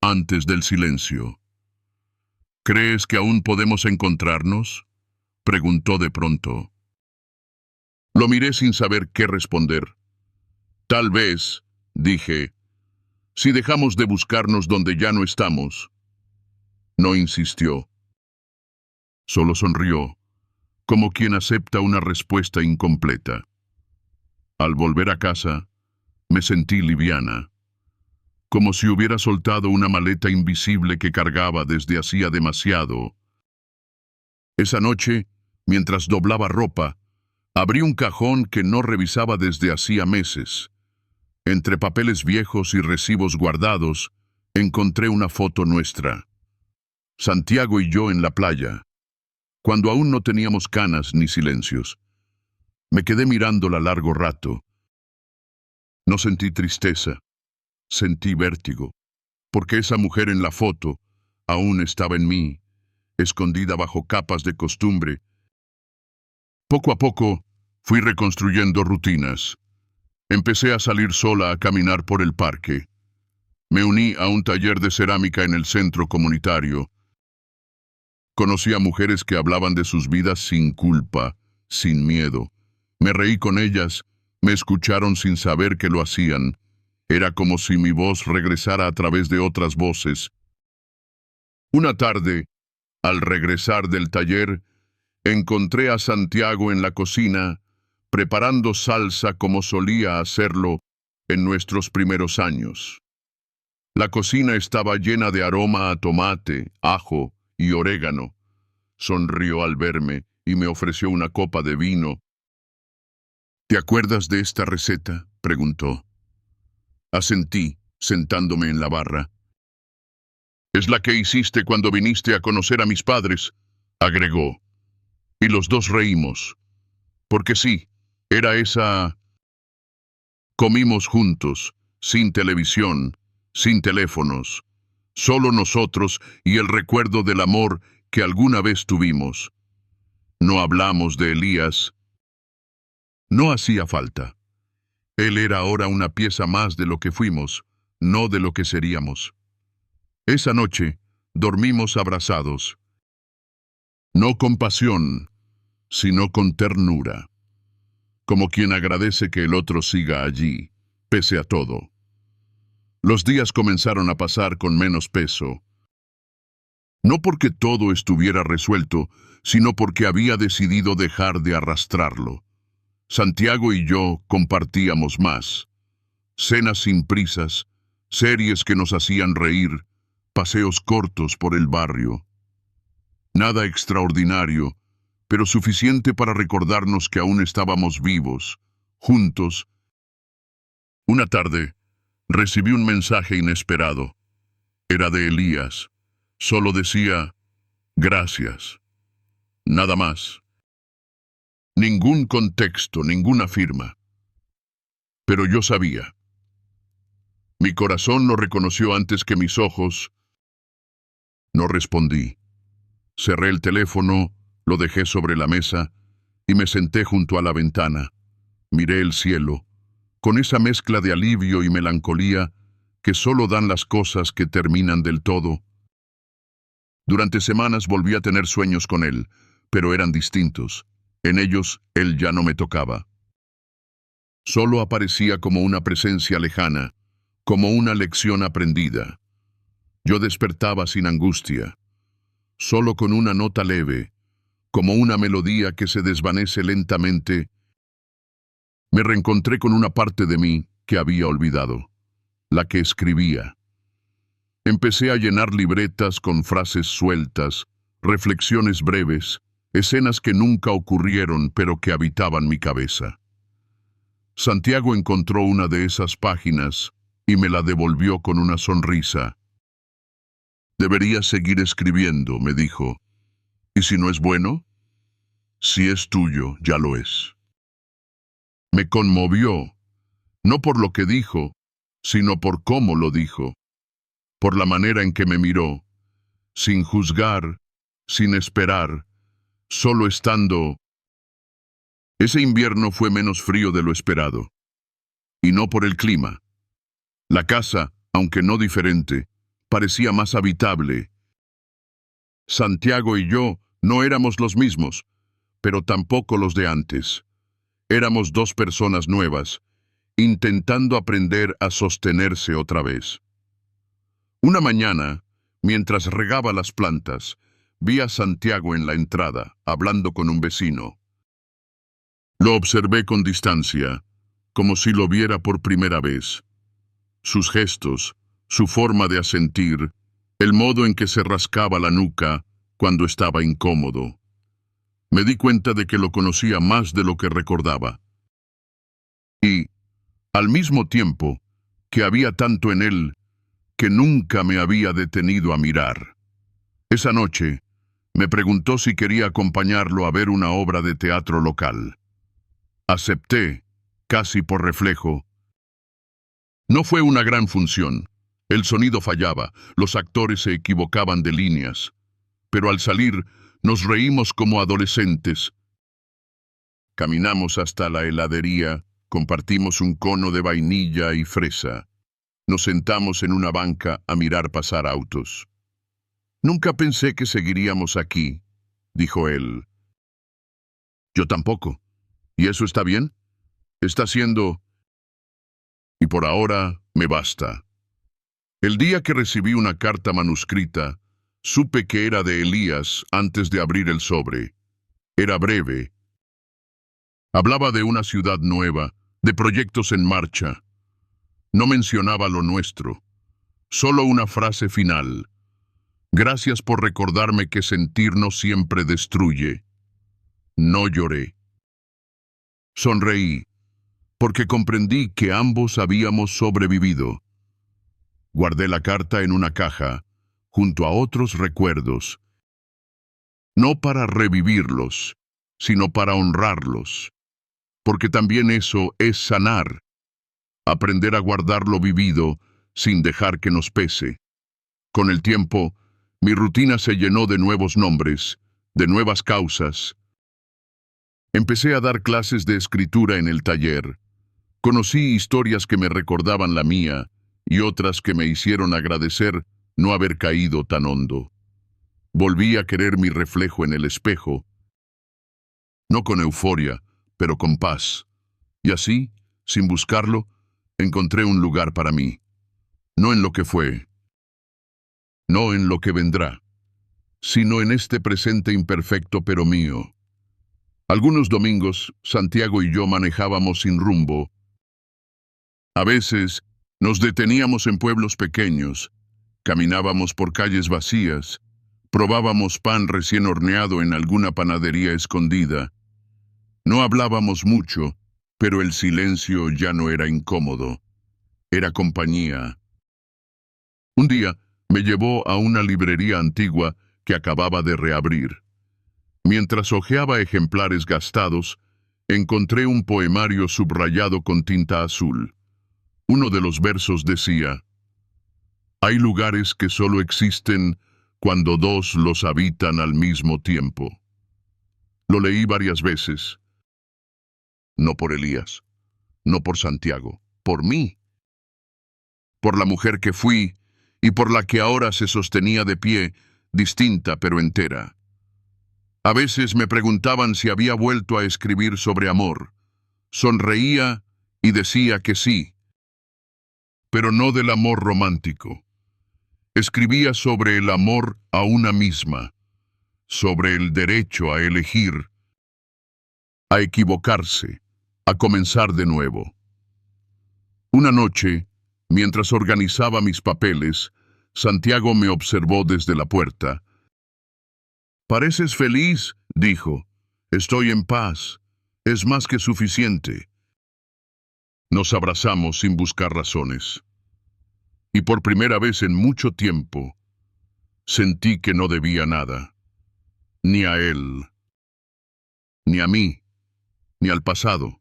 antes del silencio. ¿Crees que aún podemos encontrarnos?, preguntó de pronto. Lo miré sin saber qué responder. Tal vez, dije, si dejamos de buscarnos donde ya no estamos. No insistió. Solo sonrió, como quien acepta una respuesta incompleta. Al volver a casa, me sentí liviana, como si hubiera soltado una maleta invisible que cargaba desde hacía demasiado. Esa noche, mientras doblaba ropa, abrí un cajón que no revisaba desde hacía meses. Entre papeles viejos y recibos guardados, encontré una foto nuestra. Santiago y yo en la playa, cuando aún no teníamos canas ni silencios. Me quedé mirándola largo rato. No sentí tristeza, sentí vértigo, porque esa mujer en la foto aún estaba en mí, escondida bajo capas de costumbre. Poco a poco, fui reconstruyendo rutinas. Empecé a salir sola a caminar por el parque. Me uní a un taller de cerámica en el centro comunitario. Conocí a mujeres que hablaban de sus vidas sin culpa, sin miedo. Me reí con ellas, me escucharon sin saber que lo hacían. Era como si mi voz regresara a través de otras voces. Una tarde, al regresar del taller, encontré a Santiago en la cocina, preparando salsa como solía hacerlo en nuestros primeros años. La cocina estaba llena de aroma a tomate, ajo y orégano. Sonrió al verme y me ofreció una copa de vino. ¿Te acuerdas de esta receta?, preguntó. Asentí, sentándome en la barra. Es la que hiciste cuando viniste a conocer a mis padres, agregó. Y los dos reímos. Porque sí, era esa. Comimos juntos, sin televisión, sin teléfonos, solo nosotros y el recuerdo del amor que alguna vez tuvimos. No hablamos de Elías. No hacía falta. Él era ahora una pieza más de lo que fuimos, no de lo que seríamos. Esa noche, dormimos abrazados. No con pasión, sino con ternura. Como quien agradece que el otro siga allí, pese a todo. Los días comenzaron a pasar con menos peso. No porque todo estuviera resuelto, sino porque había decidido dejar de arrastrarlo. Santiago y yo compartíamos más. Cenas sin prisas, series que nos hacían reír, paseos cortos por el barrio. Nada extraordinario, pero suficiente para recordarnos que aún estábamos vivos, juntos. Una tarde, recibí un mensaje inesperado. Era de Elías. Solo decía, gracias. Nada más. Ningún contexto, ninguna firma. Pero yo sabía. Mi corazón lo reconoció antes que mis ojos. No respondí. Cerré el teléfono, lo dejé sobre la mesa y me senté junto a la ventana. Miré el cielo, con esa mezcla de alivio y melancolía que solo dan las cosas que terminan del todo. Durante semanas volví a tener sueños con él, pero eran distintos. En ellos, él ya no me tocaba. Solo aparecía como una presencia lejana, como una lección aprendida. Yo despertaba sin angustia, solo con una nota leve, como una melodía que se desvanece lentamente. Me reencontré con una parte de mí que había olvidado, la que escribía. Empecé a llenar libretas con frases sueltas, reflexiones breves, escenas que nunca ocurrieron pero que habitaban mi cabeza. Santiago encontró una de esas páginas y me la devolvió con una sonrisa. Deberías seguir escribiendo, me dijo. ¿Y si no es bueno? Si es tuyo, ya lo es. Me conmovió, no por lo que dijo, sino por cómo lo dijo, por la manera en que me miró, sin juzgar, sin esperar, solo estando. Ese invierno fue menos frío de lo esperado, y no por el clima. La casa, aunque no diferente, parecía más habitable. Santiago y yo no éramos los mismos, pero tampoco los de antes. Éramos dos personas nuevas, intentando aprender a sostenerse otra vez. Una mañana, mientras regaba las plantas, vi a Santiago en la entrada, hablando con un vecino. Lo observé con distancia, como si lo viera por primera vez. Sus gestos, su forma de asentir, el modo en que se rascaba la nuca cuando estaba incómodo. Me di cuenta de que lo conocía más de lo que recordaba. Y, al mismo tiempo, que había tanto en él que nunca me había detenido a mirar. Esa noche, me preguntó si quería acompañarlo a ver una obra de teatro local. Acepté, casi por reflejo. No fue una gran función. El sonido fallaba, los actores se equivocaban de líneas. Pero al salir, nos reímos como adolescentes. Caminamos hasta la heladería, compartimos un cono de vainilla y fresa. Nos sentamos en una banca a mirar pasar autos. Nunca pensé que seguiríamos aquí, dijo él. Yo tampoco. ¿Y eso está bien? Está siendo. Y por ahora me basta. El día que recibí una carta manuscrita, supe que era de Elías antes de abrir el sobre. Era breve. Hablaba de una ciudad nueva, de proyectos en marcha. No mencionaba lo nuestro. Solo una frase final. Gracias por recordarme que sentir no siempre destruye. No lloré. Sonreí, porque comprendí que ambos habíamos sobrevivido. Guardé la carta en una caja, junto a otros recuerdos, no para revivirlos, sino para honrarlos, porque también eso es sanar, aprender a guardar lo vivido sin dejar que nos pese. Con el tiempo, mi rutina se llenó de nuevos nombres, de nuevas causas. Empecé a dar clases de escritura en el taller. Conocí historias que me recordaban la mía y otras que me hicieron agradecer no haber caído tan hondo. Volví a querer mi reflejo en el espejo, no con euforia, pero con paz. Y así, sin buscarlo, encontré un lugar para mí. No en lo que fue, no en lo que vendrá, sino en este presente imperfecto pero mío. Algunos domingos, Santiago y yo manejábamos sin rumbo. A veces, nos deteníamos en pueblos pequeños, Caminábamos por calles vacías, probábamos pan recién horneado en alguna panadería escondida. No hablábamos mucho, pero el silencio ya no era incómodo, era compañía. Un día me llevó a una librería antigua que acababa de reabrir. Mientras hojeaba ejemplares gastados, encontré un poemario subrayado con tinta azul. Uno de los versos decía: «Hay lugares que solo existen cuando dos los habitan al mismo tiempo». Lo leí varias veces. No por Elías, no por Santiago, por mí. Por la mujer que fui y por la que ahora se sostenía de pie, distinta pero entera. A veces me preguntaban si había vuelto a escribir sobre amor. Sonreía y decía que sí, pero no del amor romántico. Escribía sobre el amor a una misma, sobre el derecho a elegir, a equivocarse, a comenzar de nuevo. Una noche, mientras organizaba mis papeles, Santiago me observó desde la puerta. «¿Pareces feliz?», dijo. «Estoy en paz. Es más que suficiente». Nos abrazamos sin buscar razones. Y por primera vez en mucho tiempo, sentí que no debía nada. Ni a él, ni a mí, ni al pasado.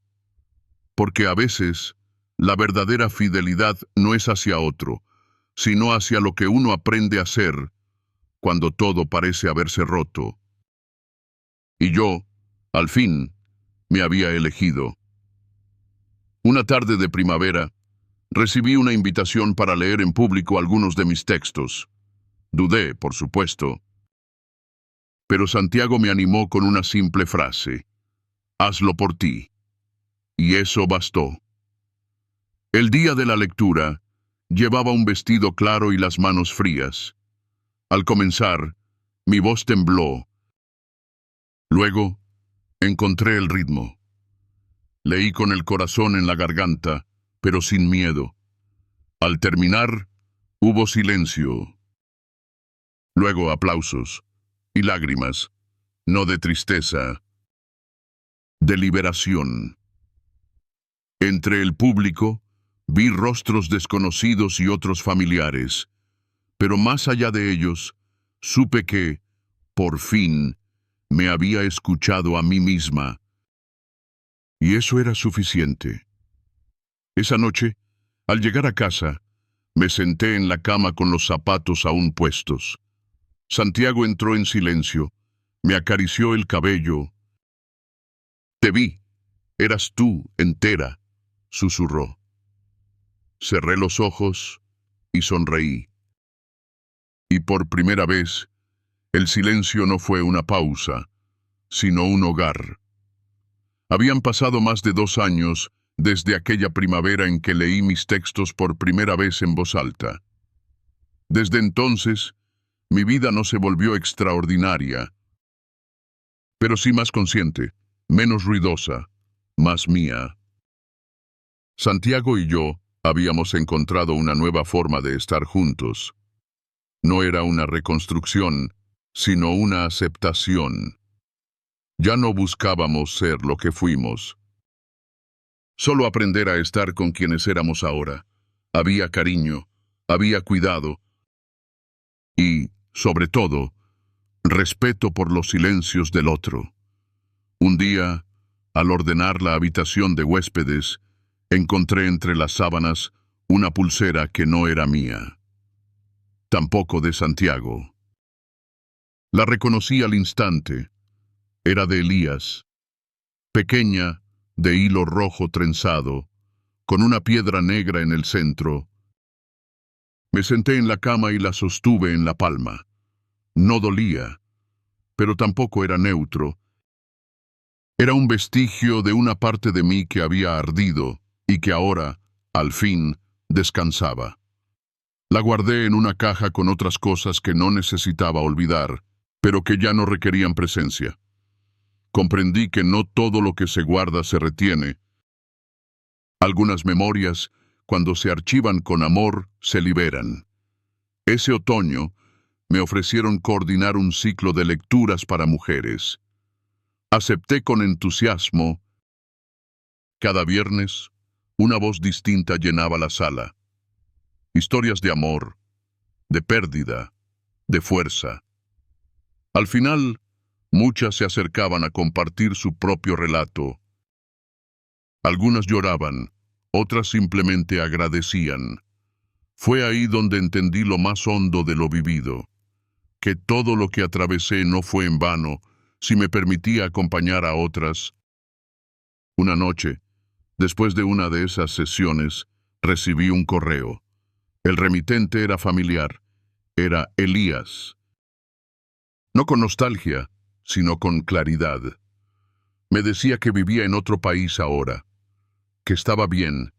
Porque a veces, la verdadera fidelidad no es hacia otro, sino hacia lo que uno aprende a ser cuando todo parece haberse roto. Y yo, al fin, me había elegido. Una tarde de primavera, recibí una invitación para leer en público algunos de mis textos. Dudé, por supuesto. Pero Santiago me animó con una simple frase: «Hazlo por ti». Y eso bastó. El día de la lectura, llevaba un vestido claro y las manos frías. Al comenzar, mi voz tembló. Luego, encontré el ritmo. Leí con el corazón en la garganta, pero sin miedo. Al terminar, hubo silencio. Luego aplausos y lágrimas, no de tristeza, de liberación. Entre el público, vi rostros desconocidos y otros familiares, pero más allá de ellos, supe que, por fin, me había escuchado a mí misma. Y eso era suficiente. Esa noche, al llegar a casa, me senté en la cama con los zapatos aún puestos. Santiago entró en silencio, me acarició el cabello. «Te vi, eras tú, entera», susurró. Cerré los ojos y sonreí. Y por primera vez, el silencio no fue una pausa, sino un hogar. Habían pasado más de 2 años desde aquella primavera en que leí mis textos por primera vez en voz alta. Desde entonces, mi vida no se volvió extraordinaria, pero sí más consciente, menos ruidosa, más mía. Santiago y yo habíamos encontrado una nueva forma de estar juntos. No era una reconstrucción, sino una aceptación. Ya no buscábamos ser lo que fuimos. Solo aprender a estar con quienes éramos ahora. Había cariño, había cuidado y, sobre todo, respeto por los silencios del otro. Un día, al ordenar la habitación de huéspedes, encontré entre las sábanas una pulsera que no era mía. Tampoco de Santiago. La reconocí al instante. Era de Elías. Pequeña, de hilo rojo trenzado, con una piedra negra en el centro. Me senté en la cama y la sostuve en la palma. No dolía, pero tampoco era neutro. Era un vestigio de una parte de mí que había ardido y que ahora, al fin, descansaba. La guardé en una caja con otras cosas que no necesitaba olvidar, pero que ya no requerían presencia. Comprendí que no todo lo que se guarda se retiene. Algunas memorias, cuando se archivan con amor, se liberan. Ese otoño me ofrecieron coordinar un ciclo de lecturas para mujeres. Acepté con entusiasmo. Cada viernes, una voz distinta llenaba la sala. Historias de amor, de pérdida, de fuerza. Al final, muchas se acercaban a compartir su propio relato. Algunas lloraban, otras simplemente agradecían. Fue ahí donde entendí lo más hondo de lo vivido, que todo lo que atravesé no fue en vano, si me permitía acompañar a otras. Una noche, después de una de esas sesiones, recibí un correo. El remitente era familiar, era Elías. No con nostalgia, sino con claridad. Me decía que vivía en otro país ahora, que estaba bien,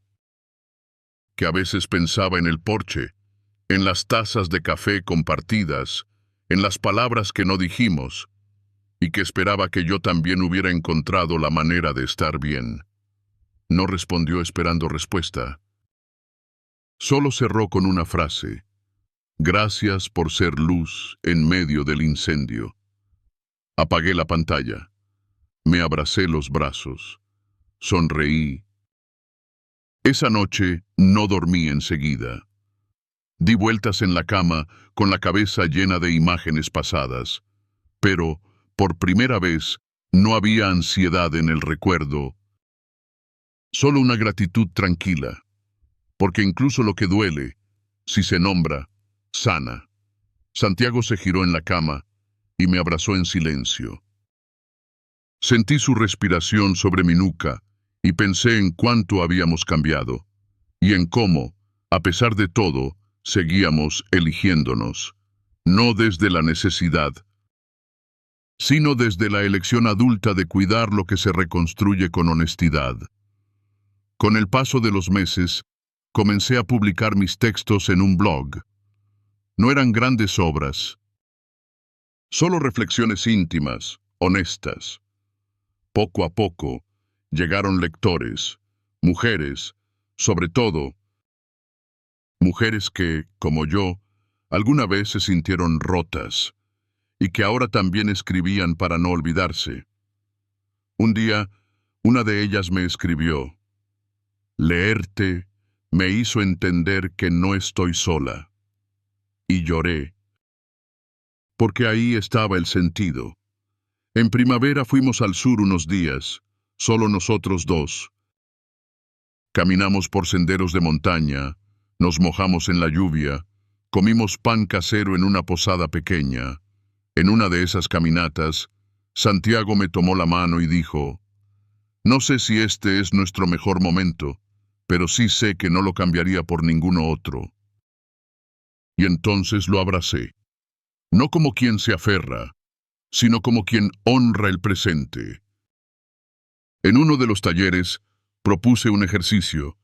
que a veces pensaba en el porche, en las tazas de café compartidas, en las palabras que no dijimos, y que esperaba que yo también hubiera encontrado la manera de estar bien. No respondió esperando respuesta. Solo cerró con una frase: gracias por ser luz en medio del incendio. Apagué la pantalla. Me abracé los brazos. Sonreí. Esa noche no dormí enseguida. Di vueltas en la cama con la cabeza llena de imágenes pasadas, pero, por primera vez, no había ansiedad en el recuerdo, solo una gratitud tranquila, porque incluso lo que duele, si se nombra, sana. Santiago se giró en la cama y me abrazó en silencio. Sentí su respiración sobre mi nuca y pensé en cuánto habíamos cambiado, y en cómo, a pesar de todo, seguíamos eligiéndonos, no desde la necesidad, sino desde la elección adulta de cuidar lo que se reconstruye con honestidad. Con el paso de los meses, comencé a publicar mis textos en un blog. No eran grandes obras, solo reflexiones íntimas, honestas. Poco a poco, llegaron lectores, mujeres, sobre todo, mujeres que, como yo, alguna vez se sintieron rotas, y que ahora también escribían para no olvidarse. Un día, una de ellas me escribió: leerte me hizo entender que no estoy sola. Y lloré, porque ahí estaba el sentido. En primavera fuimos al sur unos días, solo nosotros dos. Caminamos por senderos de montaña, nos mojamos en la lluvia, comimos pan casero en una posada pequeña. En una de esas caminatas, Santiago me tomó la mano y dijo: no sé si este es nuestro mejor momento, pero sí sé que no lo cambiaría por ninguno otro. Y entonces lo abracé, no como quien se aferra, sino como quien honra el presente. En uno de los talleres, propuse un ejercicio: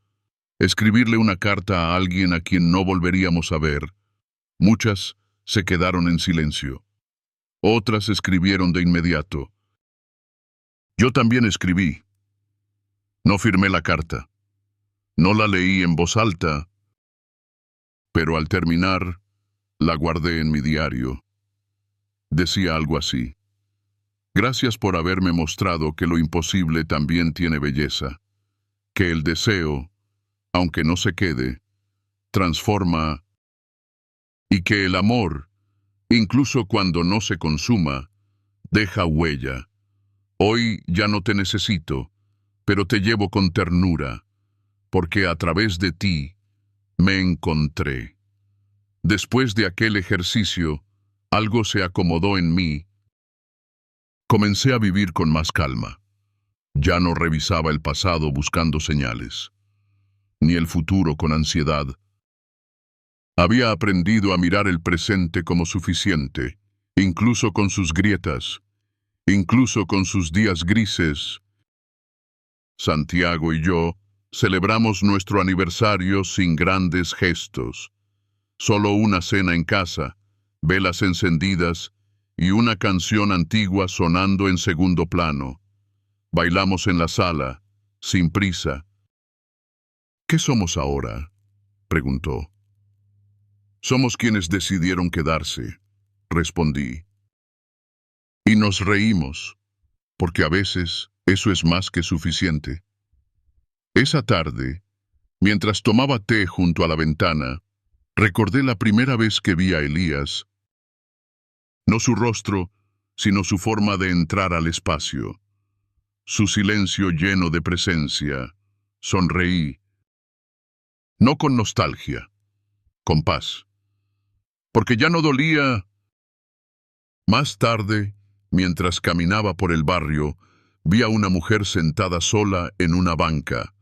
escribirle una carta a alguien a quien no volveríamos a ver. Muchas se quedaron en silencio. Otras escribieron de inmediato. Yo también escribí. No firmé la carta. No la leí en voz alta, pero al terminar, la guardé en mi diario. Decía algo así: gracias por haberme mostrado que lo imposible también tiene belleza, que el deseo, aunque no se quede, transforma, y que el amor, incluso cuando no se consuma, deja huella. Hoy ya no te necesito, pero te llevo con ternura, porque a través de ti me encontré. Después de aquel ejercicio, algo se acomodó en mí. Comencé a vivir con más calma. Ya no revisaba el pasado buscando señales, ni el futuro con ansiedad. Había aprendido a mirar el presente como suficiente, incluso con sus grietas, incluso con sus días grises. Santiago y yo celebramos nuestro aniversario sin grandes gestos. Solo una cena en casa, velas encendidas y una canción antigua sonando en segundo plano. Bailamos en la sala, sin prisa. ¿Qué somos ahora?, preguntó. Somos quienes decidieron quedarse, respondí. Y nos reímos, porque a veces eso es más que suficiente. Esa tarde, mientras tomaba té junto a la ventana, recordé la primera vez que vi a Elías, no su rostro, sino su forma de entrar al espacio, su silencio lleno de presencia. Sonreí, no con nostalgia, con paz, porque ya no dolía. Más tarde, mientras caminaba por el barrio, vi a una mujer sentada sola en una banca.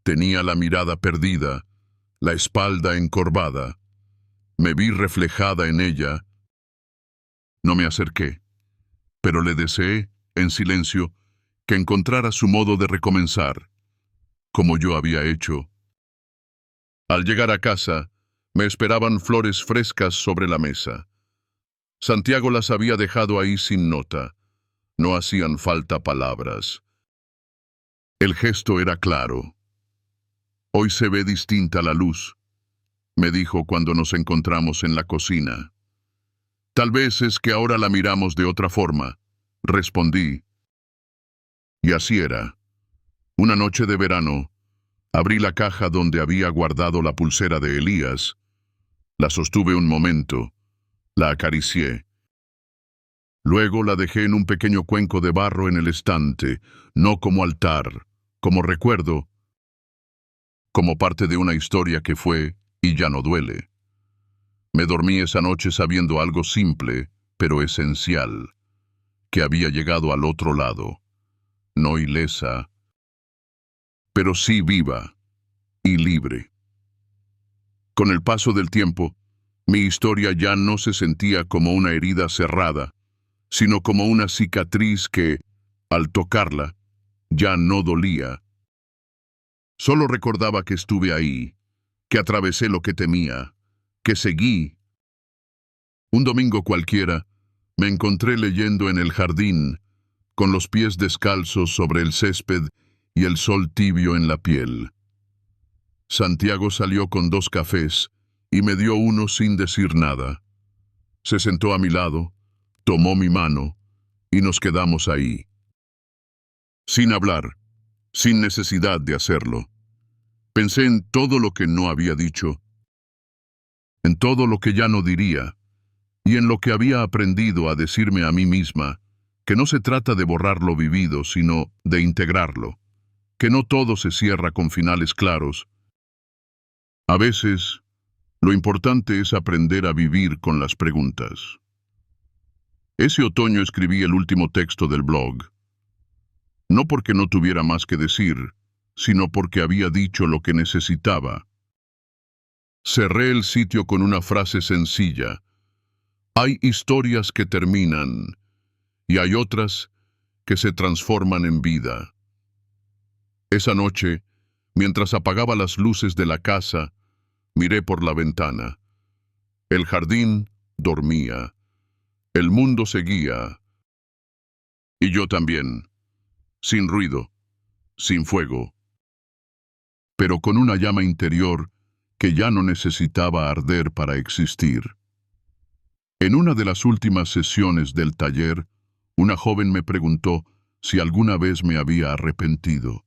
Tenía la mirada perdida, la espalda encorvada. Me vi reflejada en ella. No me acerqué, pero le deseé, en silencio, que encontrara su modo de recomenzar, como yo había hecho. Al llegar a casa, me esperaban flores frescas sobre la mesa. Santiago las había dejado ahí sin nota. No hacían falta palabras. El gesto era claro. Hoy se ve distinta la luz, me dijo cuando nos encontramos en la cocina. Tal vez es que ahora la miramos de otra forma, respondí. Y así era. Una noche de verano, abrí la caja donde había guardado la pulsera de Elías. La sostuve un momento, la acaricié. Luego la dejé en un pequeño cuenco de barro en el estante, no como altar, como recuerdo, como parte de una historia que fue y ya no duele. Me dormí esa noche sabiendo algo simple, pero esencial, que había llegado al otro lado, no ilesa, pero sí viva y libre. Con el paso del tiempo, mi historia ya no se sentía como una herida cerrada, sino como una cicatriz que, al tocarla, ya no dolía. Solo recordaba que estuve ahí, que atravesé lo que temía, que seguí. Un domingo cualquiera, me encontré leyendo en el jardín, con los pies descalzos sobre el césped y el sol tibio en la piel. Santiago salió con 2 cafés y me dio uno sin decir nada. Se sentó a mi lado, tomó mi mano y nos quedamos ahí. Sin hablar, sin necesidad de hacerlo. Pensé en todo lo que no había dicho, en todo lo que ya no diría, y en lo que había aprendido a decirme a mí misma, que no se trata de borrar lo vivido, sino de integrarlo, que no todo se cierra con finales claros. A veces, lo importante es aprender a vivir con las preguntas. Ese otoño escribí el último texto del blog, no porque no tuviera más que decir, sino porque había dicho lo que necesitaba. Cerré el sitio con una frase sencilla. Hay historias que terminan y hay otras que se transforman en vida. Esa noche, mientras apagaba las luces de la casa, miré por la ventana. El jardín dormía. El mundo seguía. Y yo también. Sin ruido, sin fuego, pero con una llama interior que ya no necesitaba arder para existir. En una de las últimas sesiones del taller, una joven me preguntó si alguna vez me había arrepentido.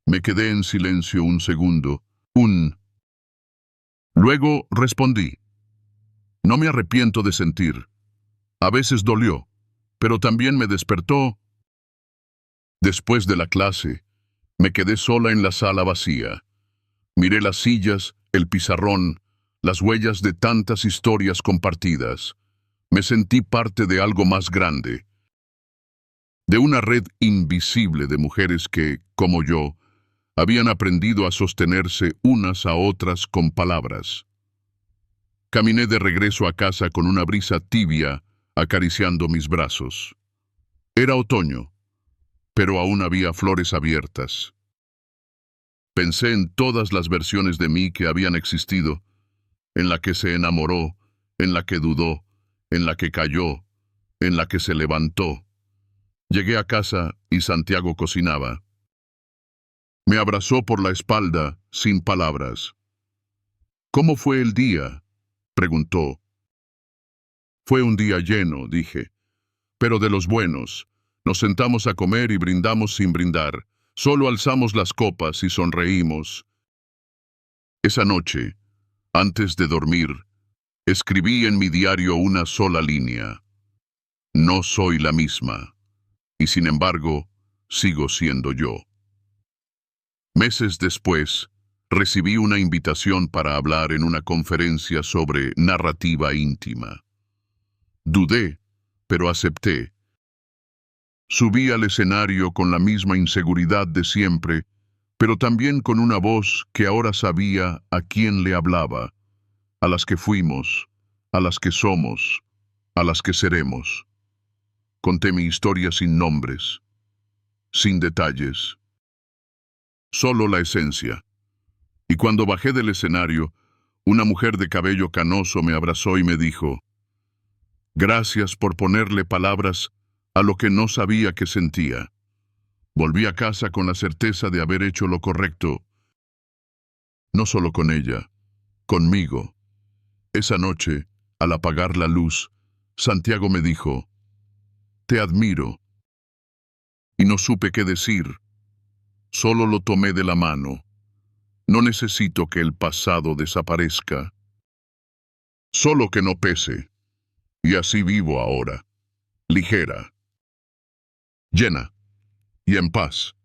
Me quedé en silencio un segundo, Luego respondí. No me arrepiento de sentir. A veces dolió, pero también me despertó. Después de la clase, me quedé sola en la sala vacía. Miré las sillas, el pizarrón, las huellas de tantas historias compartidas. Me sentí parte de algo más grande, de una red invisible de mujeres que, como yo, habían aprendido a sostenerse unas a otras con palabras. Caminé de regreso a casa con una brisa tibia acariciando mis brazos. Era otoño, pero aún había flores abiertas. Pensé en todas las versiones de mí que habían existido, en la que se enamoró, en la que dudó, en la que cayó, en la que se levantó. Llegué a casa y Santiago cocinaba. Me abrazó por la espalda, sin palabras. ¿Cómo fue el día? Preguntó. Fue un día lleno, dije, pero de los buenos. Nos sentamos a comer y brindamos sin brindar. Solo alzamos las copas y sonreímos. Esa noche, antes de dormir, escribí en mi diario una sola línea. No soy la misma, y sin embargo, sigo siendo yo. Meses después, recibí una invitación para hablar en una conferencia sobre narrativa íntima. Dudé, pero acepté. Subí al escenario con la misma inseguridad de siempre, pero también con una voz que ahora sabía a quién le hablaba, a las que fuimos, a las que somos, a las que seremos. Conté mi historia sin nombres, sin detalles, solo la esencia. Y cuando bajé del escenario, una mujer de cabello canoso me abrazó y me dijo, «Gracias por ponerle palabras a lo que no sabía que sentía». Volví a casa con la certeza de haber hecho lo correcto, no solo con ella, conmigo. Esa noche, al apagar la luz, Santiago me dijo, «Te admiro». Y no supe qué decir, solo lo tomé de la mano. No necesito que el pasado desaparezca, solo que no pese. Y así vivo ahora, ligera, llena y en paz.